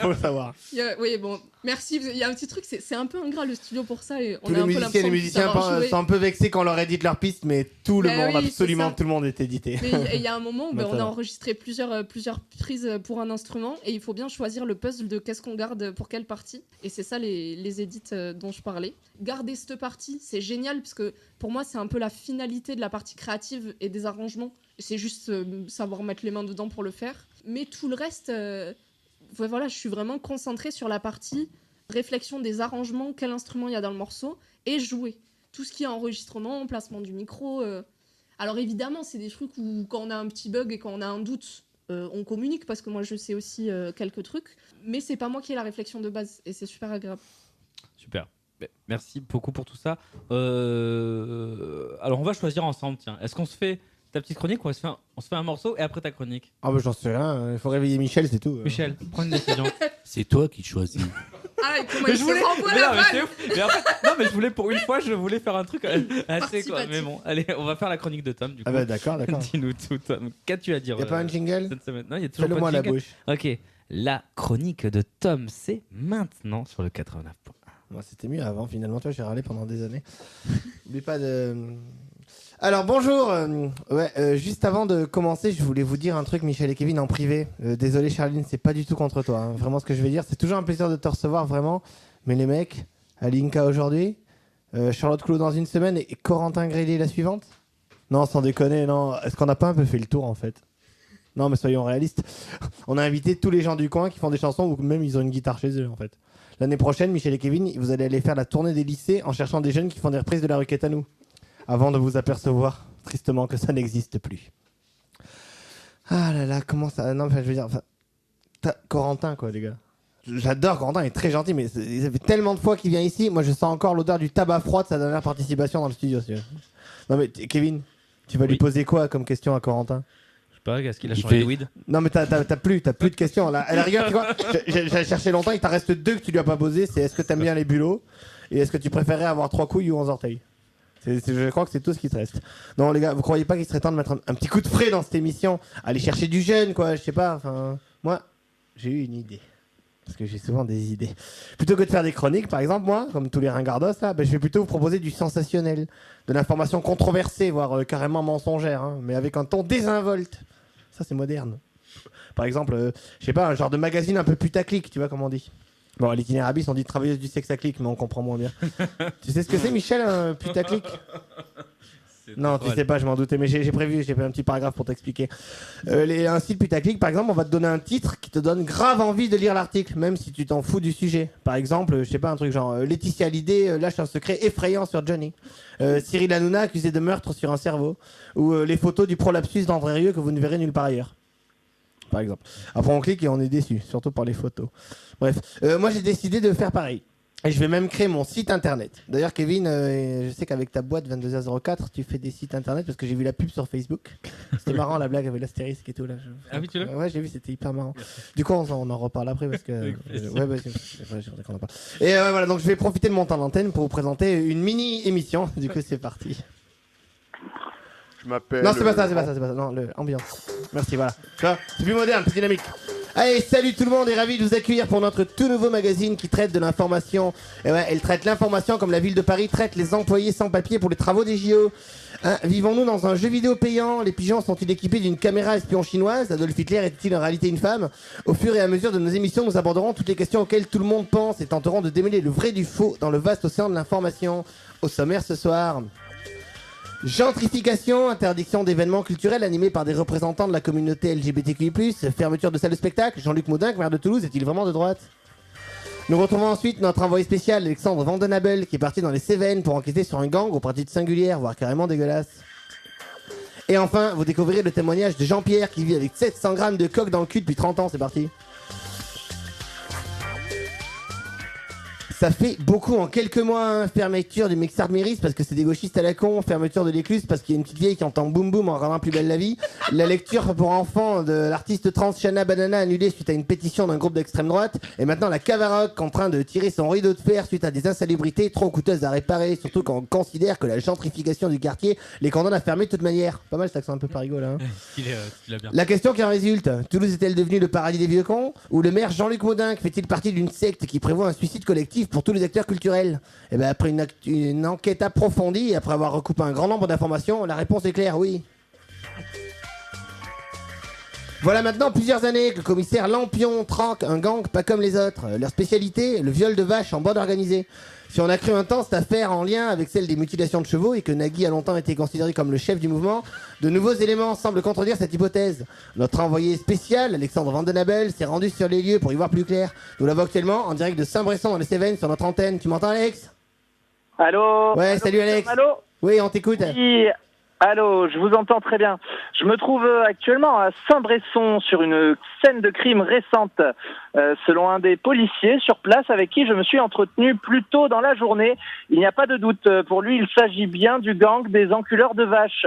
Faut le savoir. Oui, bon, merci. Il y a un petit truc, c'est un peu ingrat le studio pour ça. Et on Tous a un les peu musiciens et les l'impression de musiciens savoir jouer. sont un peu vexés quand on leur édite leur piste, mais tout le Bah monde, oui, absolument c'est ça. tout le monde est édité. Mais il y a un moment où Bah, on ça a va. enregistré plusieurs prises pour un instrument et il faut bien choisir le puzzle de qu'est-ce qu'on garde pour quelle partie. Et c'est ça les edits dont je parlais. Garder cette partie, c'est génial parce que pour moi, c'est un peu la finalité de la partie créative et des arrangements. C'est juste savoir mettre les mains dedans pour le faire. Mais tout le reste, voilà, je suis vraiment concentrée sur la partie réflexion des arrangements, quel instrument il y a dans le morceau et jouer. Tout ce qui est enregistrement, placement du micro. Alors évidemment, c'est des trucs où quand on a un petit bug et quand on a un doute, on communique parce que moi je sais aussi quelques trucs. Mais c'est pas moi qui ai la réflexion de base et c'est super agréable. Super. Merci beaucoup pour tout ça. Alors on va choisir ensemble, tiens. Est-ce qu'on se fait ta petite chronique ou on se fait un morceau et après ta chronique? Ah bah j'en sais rien, il faut réveiller Michel, c'est tout. Michel, prends une décision. C'est toi qui choisis. Ah, et comment Mais il je se voulais. renvoie Mais la non, mais c'est balle. ouf. Mais en fait, non, mais je voulais pour une fois, je voulais faire un truc assez quoi. Participatif. Mais bon, allez, on va faire la chronique de Tom du coup. Ah bah d'accord. Dis-nous tout, Tom. Qu'as-tu à dire Y'a pas un jingle? cette semaine? Non, il y a toujours Fais-le pas moi à de la jingle. bouche. Ok, la chronique de Tom, c'est maintenant sur le 89. Moi c'était mieux avant finalement, toi j'ai râlé pendant des années. N'oublie pas de... Alors bonjour, juste avant de commencer, je voulais vous dire un truc, Michel et Kevin, en privé. Désolé Charline, c'est pas du tout contre toi, hein. Vraiment ce que je vais dire, c'est toujours un plaisir de te recevoir, vraiment. Mais les mecs, Alinka aujourd'hui, Charlotte Clou dans une semaine et Corentin Grélier la suivante? Non, sans déconner, non. Est-ce qu'on n'a pas un peu fait le tour en fait? Non mais soyons réalistes. On a invité tous les gens du coin qui font des chansons ou même ils ont une guitare chez eux en fait. L'année prochaine, Michel et Kevin, vous allez aller faire la tournée des lycées en cherchant des jeunes qui font des reprises de La Rue Quétanou. Avant de vous apercevoir, tristement, que ça n'existe plus. Ah là là, comment ça... Non, enfin, je veux dire... Enfin, Corentin, quoi, les gars. J'adore Corentin, il est très gentil, mais ça fait tellement de fois qu'il vient ici. Moi, je sens encore l'odeur du tabac froid de sa dernière participation dans le studio. Si tu veux. Non, mais Kevin, tu vas lui poser quoi comme question à Corentin? Je sais pas, est-ce qu'il a Il changé fait- de weed? Non, mais t'as plus de questions. Là. À la rigueur, tu vois, j'ai cherché longtemps, il t'en reste deux que tu lui as pas posé. C'est est-ce que t'aimes bien les bulots et est-ce que tu préférais avoir 3 couilles ou 11 orteils? Je crois que c'est tout ce qui te reste. Non, les gars, vous croyez pas qu'il serait temps de mettre un petit coup de frais dans cette émission? Aller chercher du jeune, quoi, je sais pas. Enfin, moi, j'ai eu une idée. Parce que j'ai souvent des idées. Plutôt que de faire des chroniques, par exemple, moi, comme tous les ringardos, là, je vais plutôt vous proposer du sensationnel, de l'information controversée, voire carrément mensongère, hein, mais avec un ton désinvolte. Ça, c'est moderne. Par exemple, je sais pas, un genre de magazine un peu putaclic, tu vois comment on dit. Bon, à l'itinérabis, on dit travailleuse du sexe à clic, mais on comprend moins bien. Tu sais ce que c'est, Michel, un putaclic? Non, tu sais pas, je m'en doutais, mais j'ai prévu, j'ai fait un petit paragraphe pour t'expliquer. Un site putaclic, par exemple, on va te donner un titre qui te donne grave envie de lire l'article, même si tu t'en fous du sujet. Par exemple, je sais pas, un truc genre Laetitia Hallyday lâche un secret effrayant sur Johnny. Cyril Hanouna accusé de meurtre sur un cerveau. Ou les photos du prolapsus d'André Rieu que vous ne verrez nulle part ailleurs. Par exemple. Après, on clique et on est déçu, surtout par les photos. Bref, moi j'ai décidé de faire pareil. Et je vais même créer mon site internet. D'ailleurs, Kevin, je sais qu'avec ta boîte 22h04, tu fais des sites internet parce que j'ai vu la pub sur Facebook. C'était marrant la blague avec l'astérisque et tout. Là. Ah oui, tu l'as? Ouais, j'ai vu, c'était hyper marrant. Du coup, on en reparle après parce que. Ouais, bah, je comprends pas. Et voilà, donc je vais profiter de mon temps d'antenne pour vous présenter une mini-émission. Du coup, c'est parti. Je m'appelle. Non, c'est pas ça. Non, ambiance. Merci, voilà. Tu vois, c'est plus moderne, plus dynamique. Allez, salut tout le monde et ravi de vous accueillir pour notre tout nouveau magazine qui traite de l'information. Et ouais, elle traite l'information comme la ville de Paris traite les employés sans papier pour les travaux des JO. Hein, vivons-nous dans un jeu vidéo payant? Les pigeons sont-ils équipés d'une caméra espion chinoise? Adolf Hitler est-il en réalité une femme? Au fur et à mesure de nos émissions, nous aborderons toutes les questions auxquelles tout le monde pense et tenterons de démêler le vrai du faux dans le vaste océan de l'information. Au sommaire ce soir... Gentrification, interdiction d'événements culturels animés par des représentants de la communauté LGBTQI+, fermeture de salles de spectacle, Jean-Luc Moudin, maire de Toulouse, est-il vraiment de droite? Nous retrouvons ensuite notre envoyé spécial Alexandre Vandenabel qui est parti dans les Cévennes pour enquêter sur un gang aux pratiques singulières, voire carrément dégueulasses. Et enfin, vous découvrirez le témoignage de Jean-Pierre qui vit avec 700 grammes de coke dans le cul depuis 30 ans, c'est parti. Ça fait beaucoup en quelques mois, hein. Fermeture du Mixard Méris parce que c'est des gauchistes à la con, fermeture de l'écluse parce qu'il y a une petite vieille qui entend boum boum en rendant plus belle la vie, la lecture pour enfants de l'artiste trans Shanna Banana annulée suite à une pétition d'un groupe d'extrême droite, et maintenant la Cavaroc en train de tirer son rideau de fer suite à des insalubrités trop coûteuses à réparer, surtout quand on considère que la gentrification du quartier les condamne à fermer de toute manière. Pas mal cet accent un peu parigo là. Hein. Il a bien. La question qui en résulte, Toulouse est-elle devenue le paradis des vieux cons, ou le maire Jean-Luc Modin fait-il partie d'une secte qui prévoit un suicide collectif pour tous les acteurs culturels? Et ben après une enquête approfondie et après avoir recoupé un grand nombre d'informations, la réponse est claire, oui. Voilà maintenant plusieurs années que le commissaire Lampion tranque un gang pas comme les autres. Leur spécialité, le viol de vaches en bande organisée. Si on a cru un temps cette affaire en lien avec celle des mutilations de chevaux et que Nagui a longtemps été considéré comme le chef du mouvement, de nouveaux éléments semblent contredire cette hypothèse. Notre envoyé spécial, Alexandre Vandenabel, s'est rendu sur les lieux pour y voir plus clair. Nous l'avons actuellement en direct de Saint-Bresson dans les Cévennes sur notre antenne. Tu m'entends, Alex? Allô? Ouais, allô, salut Alex. Allô? Oui, on t'écoute. Oui. Allô, je vous entends très bien. Je me trouve actuellement à Saint-Bresson sur une scène de crime récente, selon un des policiers sur place avec qui je me suis entretenu plus tôt dans la journée. Il n'y a pas de doute, pour lui il s'agit bien du gang des enculeurs de vaches.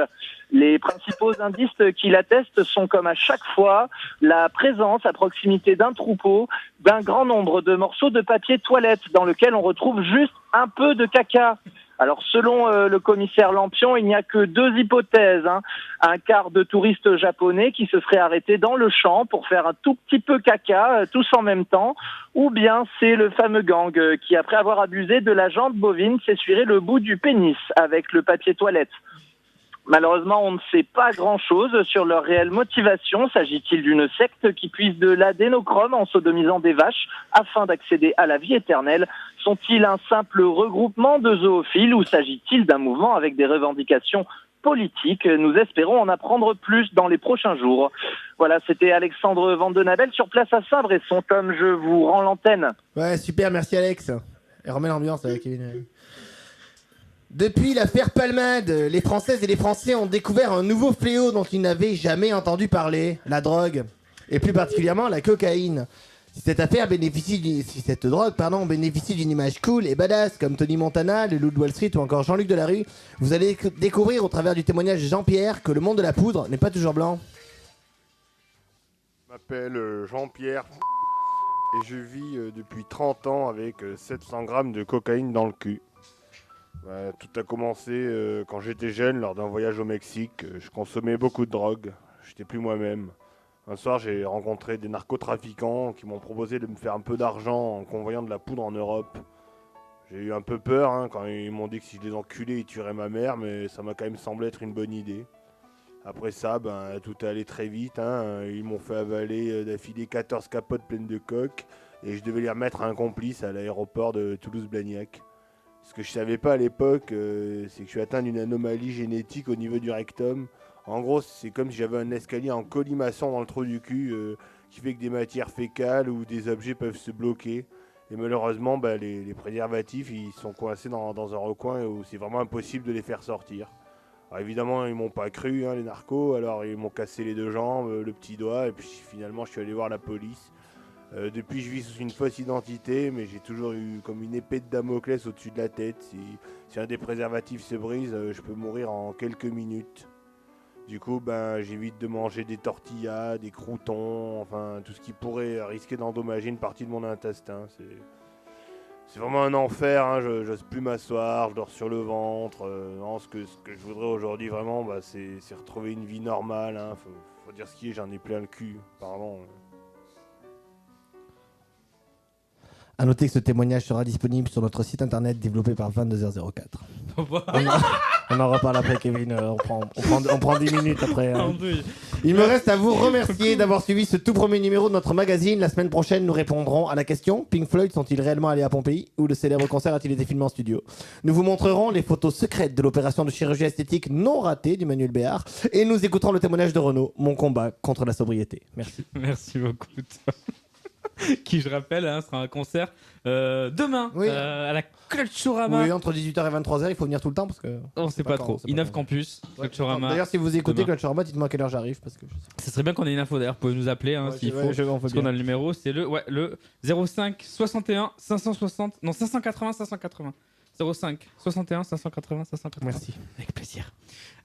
Les principaux indices qu'il atteste sont comme à chaque fois la présence à proximité d'un troupeau d'un grand nombre de morceaux de papier toilette dans lequel on retrouve juste un peu de caca. Alors selon le commissaire Lampion, il n'y a que deux hypothèses. Hein. Un quart de touristes japonais qui se seraient arrêtés dans le champ pour faire un tout petit peu caca, tous en même temps, ou bien c'est le fameux gang qui, après avoir abusé de la jante bovine, s'essuierait le bout du pénis avec le papier toilette. Malheureusement, on ne sait pas grand-chose sur leur réelle motivation. S'agit-il d'une secte qui puise de l'adénochrome en sodomisant des vaches afin d'accéder à la vie éternelle? Sont-ils un simple regroupement de zoophiles ou s'agit-il d'un mouvement avec des revendications politiques? Nous espérons en apprendre plus dans les prochains jours. Voilà, c'était Alexandre Vandenabel sur place à Saint-Bresson. Tom, je vous rends l'antenne. Ouais, super, merci Alex. Et remets l'ambiance avec Kevin. Depuis l'affaire Palmade, les Françaises et les Français ont découvert un nouveau fléau dont ils n'avaient jamais entendu parler, la drogue, et plus particulièrement la cocaïne. Si cette drogue bénéficie d'une image cool et badass comme Tony Montana, le loup de Wall Street ou encore Jean-Luc Delarue, vous allez découvrir au travers du témoignage de Jean-Pierre que le monde de la poudre n'est pas toujours blanc. Je m'appelle Jean-Pierre et je vis depuis 30 ans avec 700 grammes de cocaïne dans le cul. Tout a commencé quand j'étais jeune, lors d'un voyage au Mexique. Je consommais beaucoup de drogue, j'étais plus moi-même. Un soir, j'ai rencontré des narcotrafiquants qui m'ont proposé de me faire un peu d'argent en convoyant de la poudre en Europe. J'ai eu un peu peur quand ils m'ont dit que si je les enculais, ils tueraient ma mère, mais ça m'a quand même semblé être une bonne idée. Après ça, tout est allé très vite. Ils m'ont fait avaler d'affilée 14 capotes pleines de coke et je devais les remettre à un complice à l'aéroport de Toulouse-Blagnac. Ce que je savais pas à l'époque, c'est que je suis atteint d'une anomalie génétique au niveau du rectum. En gros, c'est comme si j'avais un escalier en colimaçon dans le trou du cul qui fait que des matières fécales ou des objets peuvent se bloquer. Et malheureusement, les préservatifs, ils sont coincés dans un recoin où c'est vraiment impossible de les faire sortir. Alors évidemment, ils m'ont pas cru, les narcos, alors ils m'ont cassé les deux jambes, le petit doigt, et puis finalement, je suis allé voir la police. Depuis, je vis sous une fausse identité, mais j'ai toujours eu comme une épée de Damoclès au-dessus de la tête. Si un des préservatifs se brise, je peux mourir en quelques minutes. Du coup, j'évite de manger des tortillas, des croûtons, enfin tout ce qui pourrait risquer d'endommager une partie de mon intestin. C'est vraiment un enfer, j'ose plus m'asseoir, je dors sur le ventre. Non, ce que je voudrais aujourd'hui vraiment, c'est retrouver une vie normale. Faut dire ce qui est, j'en ai plein le cul, pardon. A noter que ce témoignage sera disponible sur notre site internet développé par 22h04. On en reparle après, Kevin. On prend 10 minutes après. Il me reste à vous remercier d'avoir suivi ce tout premier numéro de notre magazine. La semaine prochaine, nous répondrons à la question: Pink Floyd sont-ils réellement allés à Pompéi, ou le célèbre concert a-t-il été filmé en studio? Nous vous montrerons les photos secrètes de l'opération de chirurgie esthétique non ratée d'Emmanuel Béard, et nous écouterons le témoignage de Renaud, mon combat contre la sobriété. Merci. Merci beaucoup. qui, je rappelle, sera un concert demain à la Culturama. Oui, entre 18h et 23h, il faut venir tout le temps parce que. On sait pas trop. Innov Campus, Culturama. D'ailleurs, si vous écoutez Culturama, dites-moi à quelle heure j'arrive parce que. Ce serait bien qu'on ait une info d'ailleurs. Vous pouvez nous appeler s'il faut. Parce qu'on a le numéro, c'est le 05 61 560 non 580 580. 05 61 580 580. Merci. Avec plaisir.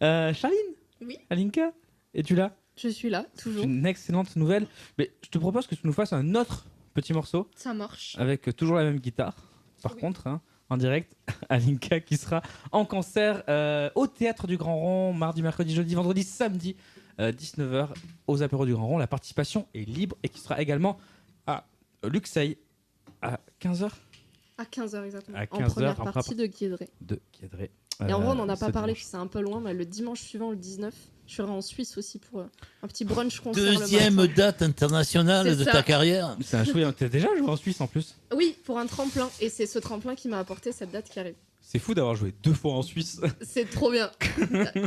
Charline. Oui. Alinka, es-tu là? Je suis là, toujours. Une excellente nouvelle. Mais je te propose que tu nous fasses un autre petit morceau. Ça marche. Avec toujours la même guitare. Par contre, en direct, Alinka qui sera en concert au Théâtre du Grand Rond, mardi, mercredi, jeudi, vendredi, samedi, 19h aux apéros du Grand Rond. La participation est libre et qui sera également à Luxeuil à 15h. À 15h exactement. À 15 en première heures, partie de Guédré. Et en vrai, on n'en a pas parlé, puis c'est un peu loin, mais le dimanche suivant, le 19, je serai en Suisse aussi pour un petit brunch concert. Deuxième date internationale de ta carrière. C'est un chouette. T'as déjà joué en Suisse en plus? Oui, pour un tremplin. Et c'est ce tremplin qui m'a apporté cette date qui arrive. C'est fou d'avoir joué 2 fois en Suisse. C'est trop bien.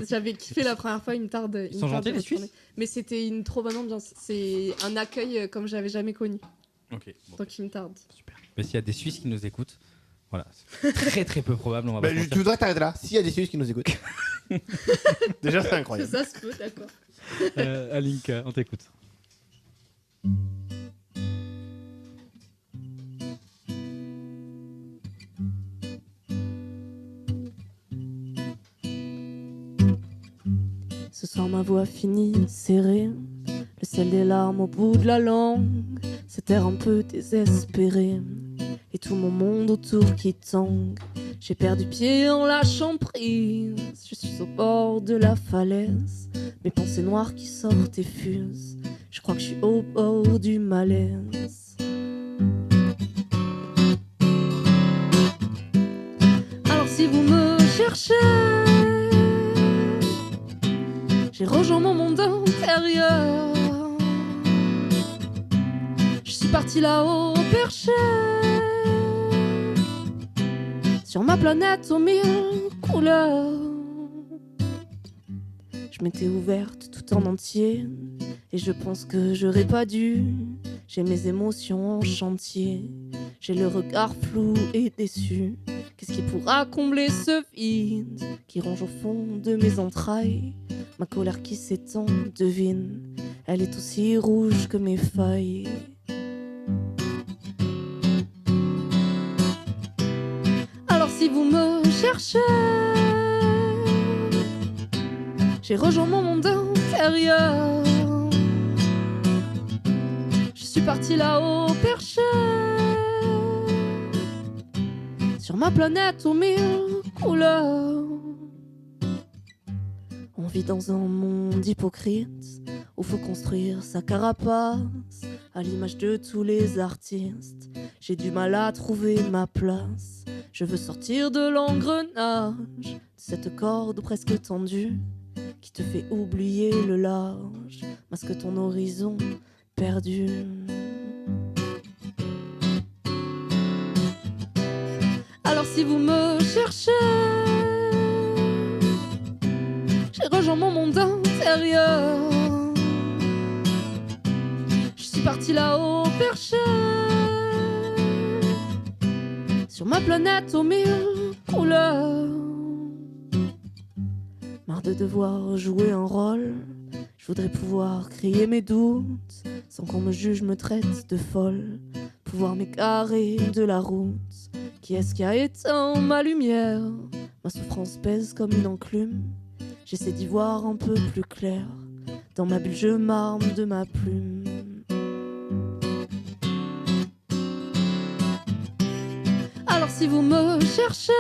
J'avais kiffé la première fois, il me tarde. Ils sont gentils les Suisses? Mais c'était une trop bonne ambiance. C'est un accueil comme j'avais jamais connu. Ok. Bon. Donc il me tarde. Super. Mais s'il y a des Suisses qui nous écoutent, voilà, c'est très très peu probable. On va tu voudrais t'arrêter là, s'il y a des Suisses qui nous écoutent. Déjà, c'est incroyable. Ça se peut, d'accord. Alinka, on t'écoute. Ce soir ma voix finit serrée, le sel des larmes au bout de la langue, cet air un peu désespéré, et tout mon monde autour qui tangue. J'ai perdu pied en lâchant prise, je suis au bord de la falaise, mes pensées noires qui sortent et fusent, je crois que je suis au bord du malaise. Alors si vous me cherchez, j'ai rejoint mon monde intérieur. Je suis parti là-haut perché, sur ma planète aux 1000 couleurs. Je m'étais ouverte tout en entier, et je pense que j'aurais pas dû. J'ai mes émotions en chantier, j'ai le regard flou et déçu. Qu'est-ce qui pourra combler ce vide qui ronge au fond de mes entrailles? Ma colère qui s'étend, devine, elle est aussi rouge que mes failles. Alors si vous me cherchez, j'ai rejoint mon monde intérieur. Je suis parti là-haut perché, sur ma planète aux 1000 couleurs. On vit dans un monde hypocrite où faut construire sa carapace, à l'image de tous les artistes. J'ai du mal à trouver ma place. Je veux sortir de l'engrenage, de cette corde presque tendue qui te fait oublier le large, masque ton horizon perdu. Alors si vous me cherchez, j'ai rejoint mon monde intérieur. Je suis parti là-haut perché, sur ma planète aux 1000 couleurs. Marre de devoir jouer un rôle, je voudrais pouvoir crier mes doutes sans qu'on me juge, me traite de folle. Pouvoir m'égarer de la route. Qui est-ce qui a éteint ma lumière? Ma souffrance pèse comme une enclume. J'essaie d'y voir un peu plus clair. Dans ma bulle je m'arme de ma plume. Alors si vous me cherchez,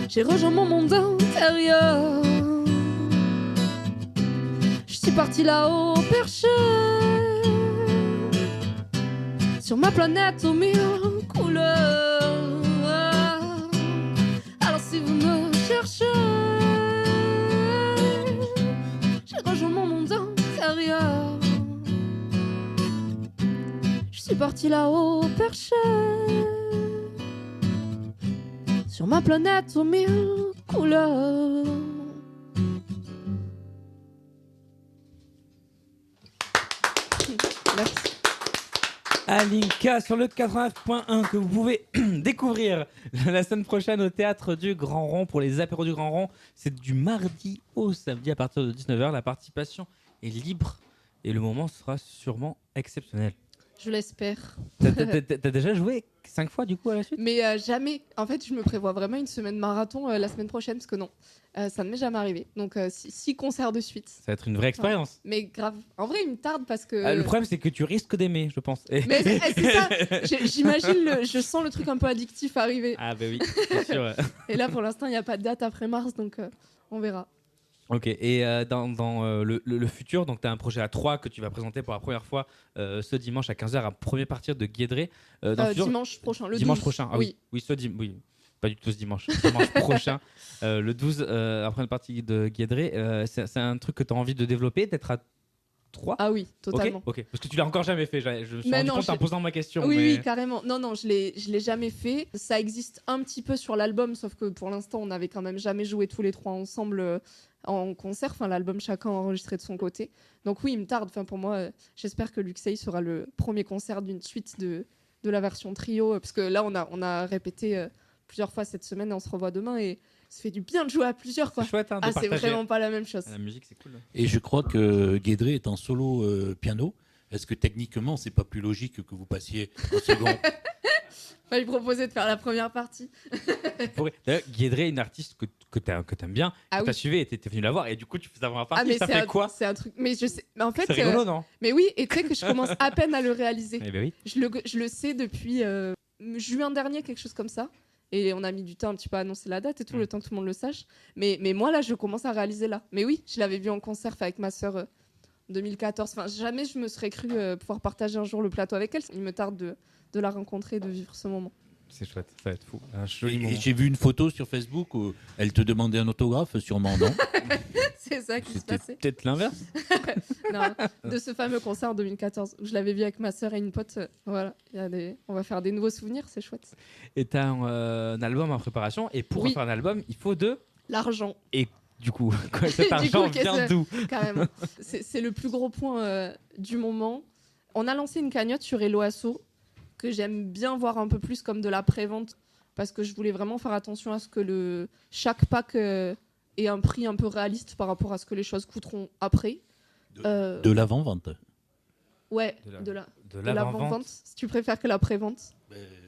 j'ai rejoint mon monde intérieur. Je suis parti là-haut perché, sur ma planète aux 1000 couleurs. Alors si vous me cherchez, j'ai rejoint mon monde intérieur. Je suis parti là-haut perché, sur ma planète aux 1000 couleurs. Merci. Alinka sur le 89.1 que vous pouvez découvrir la semaine prochaine au Théâtre du Grand Rond pour les apéros du Grand Rond. C'est du mardi au samedi à partir de 19h. La participation est libre et le moment sera sûrement exceptionnel. Je l'espère. T'as déjà joué 5 fois du coup à la suite? Mais jamais. En fait, je me prévois vraiment une semaine marathon la semaine prochaine parce que non, ça ne m'est jamais arrivé. Donc 6 concerts de suite. Ça va être une vraie expérience. Mais grave. En vrai, il me tarde parce que. Le problème c'est que tu risques d'aimer, je pense. Mais c'est ça. J'imagine, je sens le truc un peu addictif arriver. Ah bah oui, c'est sûr. Ouais. Et là, pour l'instant, il n'y a pas de date après mars, donc on verra. Ok, et dans le futur, donc tu as un projet à 3 que tu vas présenter pour la première fois ce dimanche à 15h, un premier partir de Guédré. Dimanche prochain, le dimanche 12. prochain, ah oui, oui, pas du tout ce dimanche, dimanche prochain, le 12, après une partie de Guédré. C'est un truc que tu as envie de développer, d'être à 3? Ah oui, totalement. Ok, parce que tu l'as encore jamais fait, je me suis Mais rendu non, compte en posant ma question. Oui, mais... oui, carrément. Non, je l'ai jamais fait. Ça existe un petit peu sur l'album, sauf que pour l'instant, on n'avait quand même jamais joué tous les 3 ensemble en concert. Enfin, l'album, chacun enregistré de son côté. Donc oui, il me tarde. Enfin, pour moi, j'espère que Luxeuil sera le premier concert d'une suite de la version trio. Parce que là, on a répété plusieurs fois cette semaine et on se revoit demain. Et ça fait du bien de jouer à plusieurs. Quoi. C'est chouette, hein, de c'est partager. vraiment pas la même chose. La musique, c'est cool. Et je crois que Guédré est en solo piano. Est-ce que techniquement, c'est pas plus logique que vous passiez au second? Enfin, il proposait de faire la première partie. D'ailleurs, Guédré, une artiste que t'aimes bien, Ah que oui. t'as suivi et t'es venu la voir, et du coup, tu fais la première partie. Mais ça fait quoi? C'est un truc. Mais je sais. Mais en fait. C'est rigolo, non? Mais oui, et tu sais que je commence à peine à le réaliser. Eh ben oui. Je le sais depuis juin dernier, quelque chose comme ça. Et on a mis du temps un petit peu à annoncer la date et tout, le temps que tout le monde le sache. Mais moi, là, je commence à réaliser là. Mais oui, je l'avais vu en concert avec ma sœur en 2014. Enfin, jamais je me serais cru pouvoir partager un jour le plateau avec elle. Il me tarde de la rencontrer, de vivre ce moment. C'est chouette, ça va être fou. Un joli moment. Et j'ai vu une photo sur Facebook où elle te demandait un autographe, sûrement, non? C'est ça qui se passait. Peut-être l'inverse. Non, de ce fameux concert en 2014 où je l'avais vu avec ma sœur et une pote. Voilà, on va faire des nouveaux souvenirs, c'est chouette. Et t'as un album en préparation, et pour Oui. faire un album, il faut de L'argent. Et du coup, cet argent vient d'où? Carrément. C'est le plus gros point du moment. On a lancé une cagnotte sur Hello Asso que j'aime bien voir un peu plus comme de la prévente parce que je voulais vraiment faire attention à ce que chaque pack ait un prix un peu réaliste par rapport à ce que les choses coûteront après. De l'avant-vente. Ouais, de de l'avant-vente. l'avant-vente, si tu préfères que la prévente.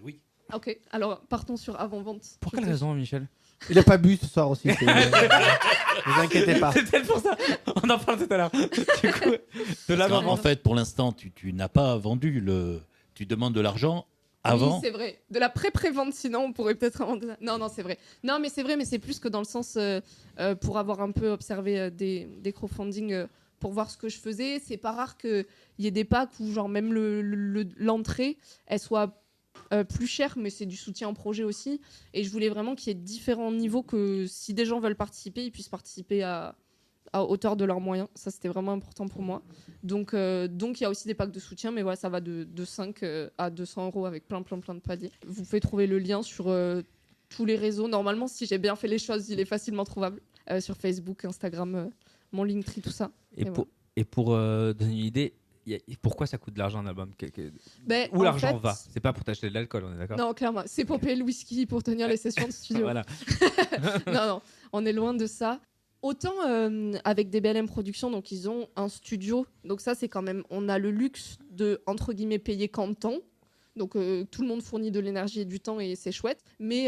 Oui. Ok, alors partons sur avant-vente. Pour quelle raison, Michel? Il a pas bu ce soir aussi. Ne vous inquiétez pas. C'est peut-être pour ça. On en parle tout à l'heure. Du coup, de l'avant-vente. En fait, pour l'instant, tu n'as pas vendu tu demandes de l'argent avant. Oui, c'est vrai. De la pré-prévente, sinon on pourrait peut-être inventer ça. Non, c'est vrai. Non, mais c'est vrai, mais c'est plus que dans le sens pour avoir un peu observé des crowdfunding pour voir ce que je faisais. C'est pas rare qu'il y ait des packs où genre même l'entrée, elle soit plus chère, mais c'est du soutien en projet aussi. Et je voulais vraiment qu'il y ait différents niveaux, que si des gens veulent participer, ils puissent participer à hauteur de leurs moyens. Ça, c'était vraiment important pour moi. Donc, il y a aussi des packs de soutien, mais voilà, ça va de 5 à 200 € avec plein de paliers. Vous pouvez trouver le lien sur tous les réseaux. Normalement, si j'ai bien fait les choses, il est facilement trouvable sur Facebook, Instagram, mon Linktree, tout ça. Et pour donner une idée, pourquoi ça coûte de l'argent un album? Ben, Où en l'argent fait- va? C'est pas pour t'acheter de l'alcool, on est d'accord? Non, clairement. C'est pour payer le whisky, pour tenir les sessions de studio. Voilà. non, on est loin de ça. Autant avec DBLM Productions, donc ils ont un studio. Donc ça, c'est quand même... On a le luxe de, entre guillemets, payer qu'en temps. Donc tout le monde fournit de l'énergie et du temps et c'est chouette. Mais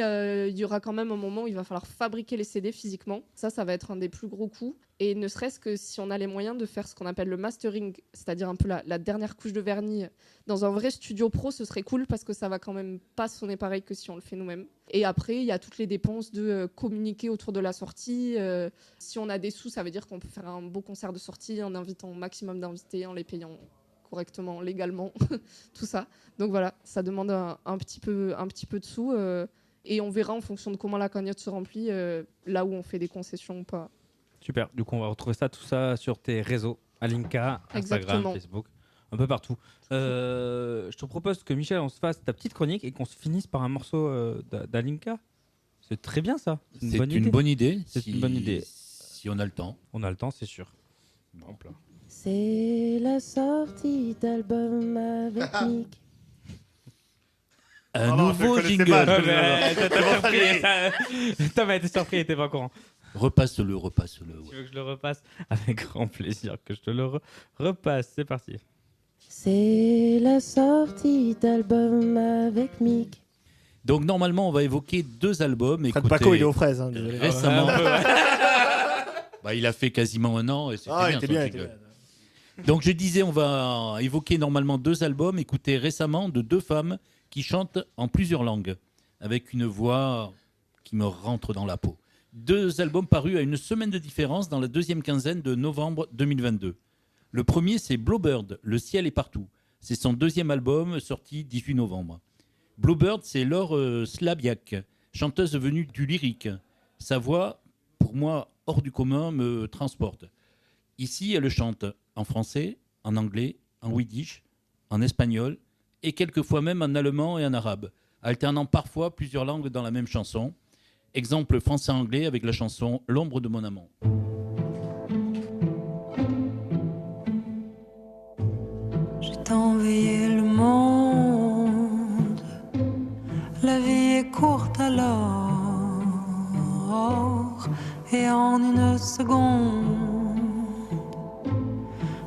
il y aura quand même un moment où il va falloir fabriquer les CD physiquement. Ça va être un des plus gros coûts. Et ne serait-ce que si on a les moyens de faire ce qu'on appelle le mastering, c'est-à-dire un peu la dernière couche de vernis dans un vrai studio pro, ce serait cool parce que ça va quand même pas sonner pareil que si on le fait nous-mêmes. Et après, il y a toutes les dépenses de communiquer autour de la sortie. Si on a des sous, ça veut dire qu'on peut faire un beau concert de sortie en invitant au maximum d'invités, en les payant correctement, légalement, tout ça. Donc voilà, ça demande un petit peu de sous et on verra en fonction de comment la cagnotte se remplit, là où on fait des concessions ou pas. Super, du coup on va retrouver tout ça sur tes réseaux, Alinka, Instagram, Exactement. Facebook, un peu partout. Je te propose que Michel, on se fasse ta petite chronique et qu'on se finisse par un morceau d'Alinka. C'est très bien ça. C'est une bonne idée. C'est une bonne idée. Si on a le temps. On a le temps, c'est sûr. Hop là. C'est la sortie d'album avec Mick. Un non, je nouveau le connaissais jingle. pas, Tom a été surpris, il était pas au courant. Repasse-le. Tu veux que je le repasse? Avec grand plaisir que je te le repasse. C'est parti. C'est la sortie d'album avec Mick. Donc normalement, on va évoquer 2 albums. Fred Écoutez, Paco, il est aux fraises. Hein, désolé. récemment. Ouais, un peu, ouais. Bah, il a fait quasiment 1 an et c'était Ah, il bien, était son bien, jingle. il était bien. Donc je disais, on va évoquer normalement 2 albums écoutés récemment de 2 femmes qui chantent en plusieurs langues, avec une voix qui me rentre dans la peau. 2 albums parus à une semaine de différence dans la 2e quinzaine de novembre 2022. Le premier, c'est Bluebird, Le ciel est partout. C'est son 2e album sorti 18 novembre. Bluebird, c'est Laure Slabiak, chanteuse venue du lyrique. Sa voix, pour moi, hors du commun, me transporte. Ici, elle chante en français, en anglais, en yiddish, en espagnol et quelquefois même en allemand et en arabe, alternant parfois plusieurs langues dans la même chanson. Exemple français-anglais avec la chanson « L'ombre de mon amant ». J'ai envahi le monde, la vie est courte alors, et en une seconde,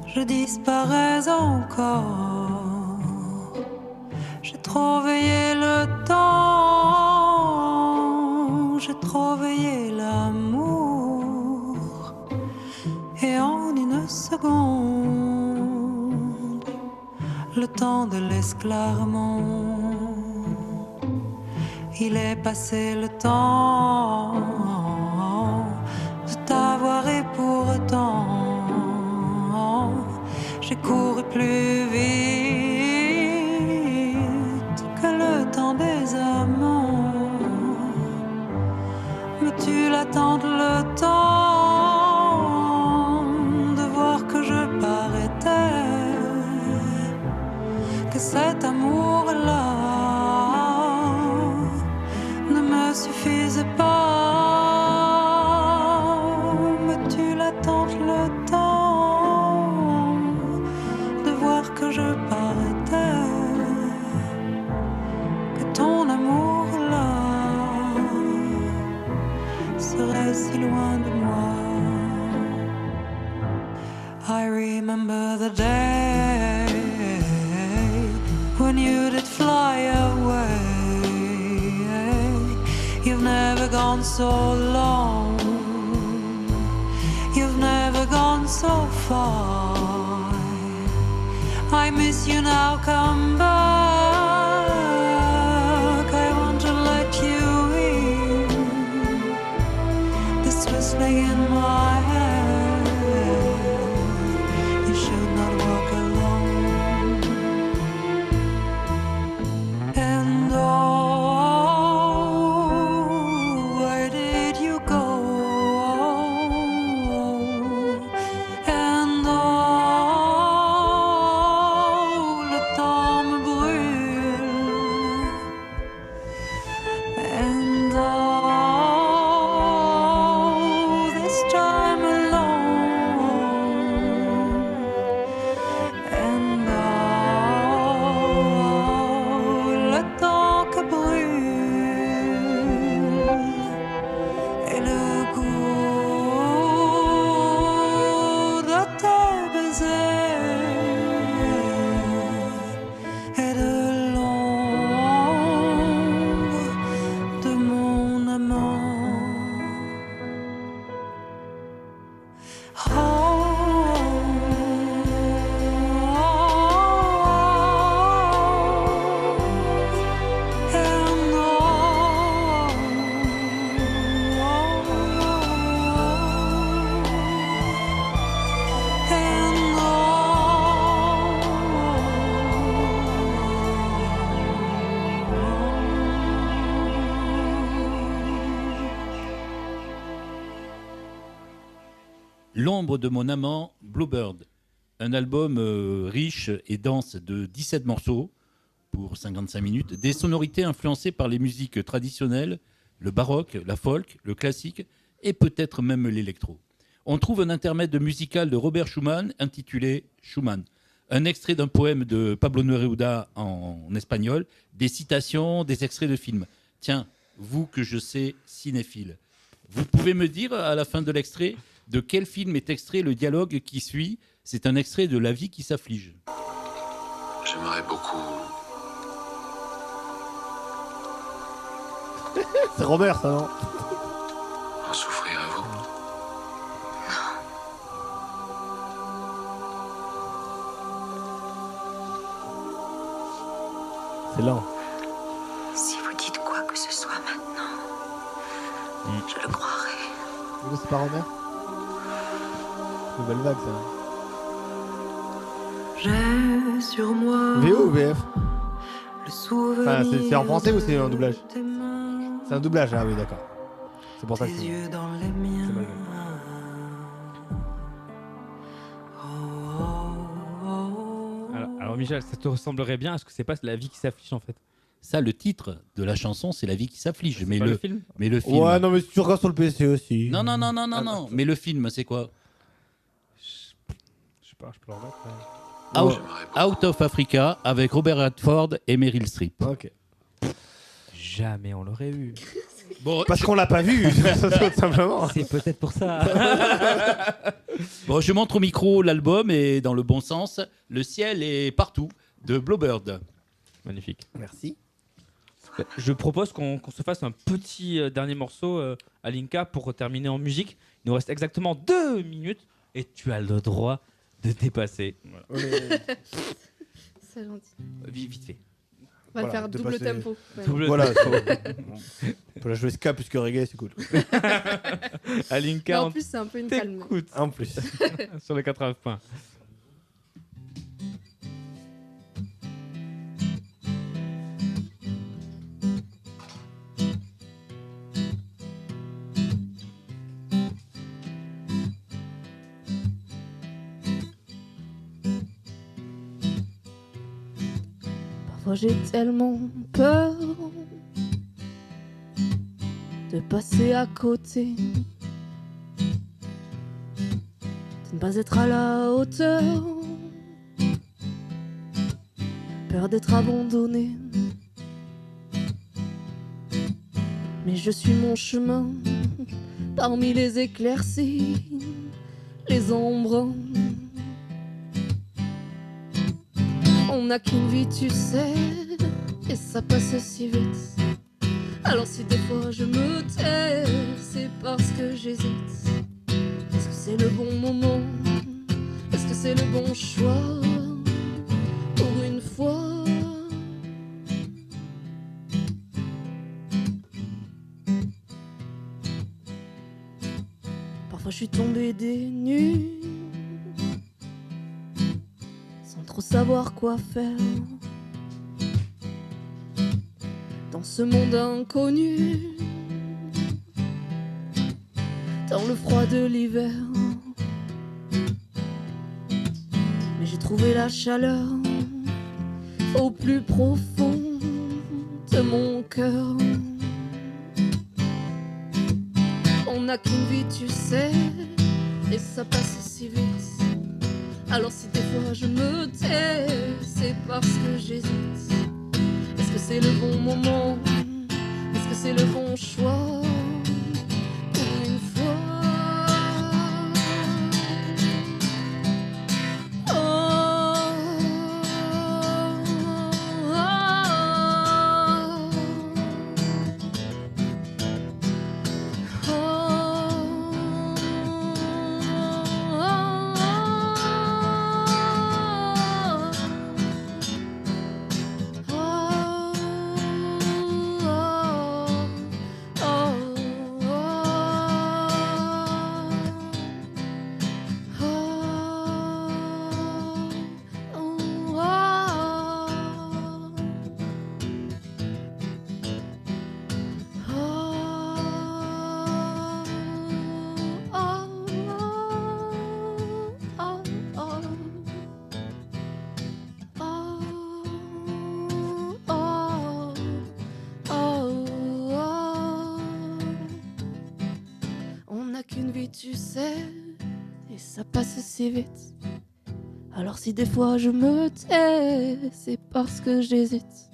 je disparais encore. J'ai trop veillé le temps, j'ai trop veillé l'amour, et en une seconde, le temps de l'esclarement, il est passé le temps de t'avoir et pourtant j'ai couru plus vite que le temps des amants. Mais tu l'attends le temps de voir que je paraîtais, que cet amour-là ne me suffisait pas. Mais tu l'attends le temps de voir que je paraîtais, que ton amour-là serait si loin de moi. I remember the day when you did fly away. You've never gone so long, you've never gone so far. I miss you now, come back. I want to let you in. This whistling in my head, you should not walk alone. And oh, where did you go? And oh, le temps me brûle. And oh, this time alone. And oh, le temps que brûle. Et le goût de tes baisers. Et de l'ombre de mon amant. L'ombre de mon amant, Bluebird. Un album riche et dense de 17 morceaux pour 55 minutes. Des sonorités influencées par les musiques traditionnelles, le baroque, la folk, le classique et peut-être même l'électro. on trouve un intermède musical de Robert Schumann intitulé Schumann. Un extrait d'un poème de Pablo Neruda en espagnol, des citations, des extraits de films. Tiens, vous que je sais cinéphile, vous pouvez me dire à la fin de l'extrait de quel film est extrait le dialogue qui suit? C'est un extrait de La vie qui s'afflige. J'aimerais beaucoup. C'est Robert, ça, non? En souffrir à vous. C'est lent. Si vous dites quoi que ce soit maintenant, je le croirai. C'est pas Robert? Nouvelle vague, ça. J'ai sur moi VO ou VF? le souvenir. Enfin, c'est en français ou c'est en doublage? de tes mains, C'est un doublage, ah oui, d'accord. C'est pour ça que tes c'est. yeux dans les miens. C'est mal Alors Michel, ça te ressemblerait bien. Est-ce que c'est pas La vie qui s'affiche en fait? Ça, le titre de la chanson, c'est La vie qui s'afflige. Mais pas le le film mais le film. Ouais, non, mais tu regardes sur le PC aussi. Non. Mais le film, c'est quoi? Je sais pas, je peux le remettre. Out of Africa avec Robert Redford et Meryl Streep. Ok. Jamais on l'aurait eu. Bon, Parce qu'on l'a pas vu, tout simplement. C'est peut-être pour ça. bon, je montre au micro l'album et dans le bon sens, Le ciel est partout de Bluebird. Magnifique. Merci. Je propose qu'on se fasse un petit dernier morceau à Linka pour terminer en musique. Il nous reste exactement 2 minutes et tu as le droit de dépasser. Voilà. C'est gentil. Vite fait. On va le faire double tempo. Ouais. Voilà. On peut la jouer ska puisque reggae c'est cool. Alinka, Non, en plus, c'est un peu une calme. t'écoute En plus. sur les 80 points. Parfois j'ai tellement peur de passer à côté, de ne pas être à la hauteur, peur d'être abandonné. Mais je suis mon chemin parmi les éclaircies, les embruns. On n'a qu'une vie, tu sais, et ça passe si vite. Alors si des fois je me tais, c'est parce que j'hésite. Est-ce que c'est le bon moment? Est-ce que c'est le bon choix? Pour une fois. Parfois je suis tombée des nues, sans trop savoir quoi faire. Dans ce monde inconnu, dans le froid de l'hiver. Mais j'ai trouvé la chaleur au plus profond de mon cœur. On n'a qu'une vie, tu sais, et ça passe si vite. Alors si des fois je me tais, c'est parce que j'hésite. Est-ce que c'est le bon moment? Est-ce que c'est le bon choix? Pour une fois. passe si vite. Alors si des fois je me tais, c'est parce que j'hésite.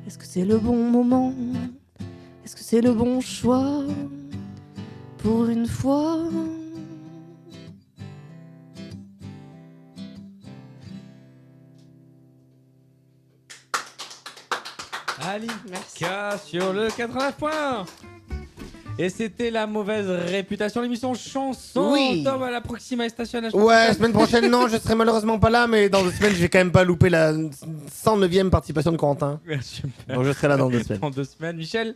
Est-ce que c'est le bon moment? Est-ce que c'est le bon choix? Pour une fois. Alinka sur le 89 points. Et c'était la mauvaise réputation, l'émission chanson. Oui. Tom à la Proxima Station. Ouais, semaine prochaine, non, je serai malheureusement pas là, mais dans 2 semaines, je vais quand même pas louper la 109e participation de Corentin. Super. Donc je serai là dans 2 semaines. Dans 2 semaines, Michel.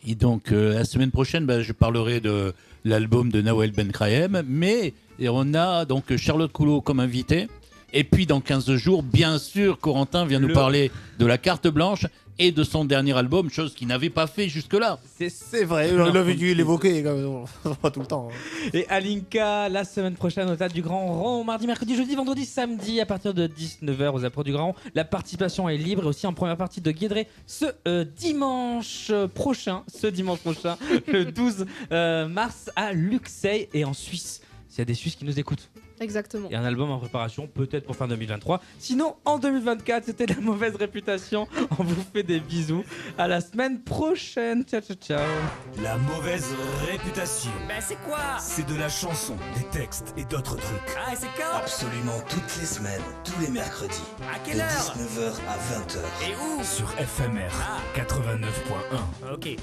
Et donc, la semaine prochaine, je parlerai de l'album de Nawel Benkrahem, mais on a donc Charlotte Coulot comme invitée. Et puis, dans 15 jours, bien sûr, Corentin vient nous parler de la carte blanche et de son dernier album, chose qu'il n'avait pas fait jusque-là. C'est vrai, il avait dû l'évoquer pas tout le temps. Et Alinka, la semaine prochaine au Théâtre du Grand Rond, mardi, mercredi, jeudi, vendredi, samedi, à partir de 19h aux approches du Grand Rond. La participation est libre et aussi en première partie de Guédré ce dimanche prochain, le 12 mars à Luxeuil et en Suisse. S'il y a des Suisses qui nous écoutent. Exactement. Et un album en préparation, peut-être pour fin 2023. Sinon, en 2024, c'était la mauvaise réputation. On vous fait des bisous. À la semaine prochaine. Ciao, ciao, ciao. La mauvaise réputation. c'est quoi? C'est de la chanson, des textes et d'autres trucs. Ah, c'est quand? Absolument toutes les semaines, tous les mercredis. À quelle heure? De 19h à 20h. Et où? Sur FMR 89.1. Ok.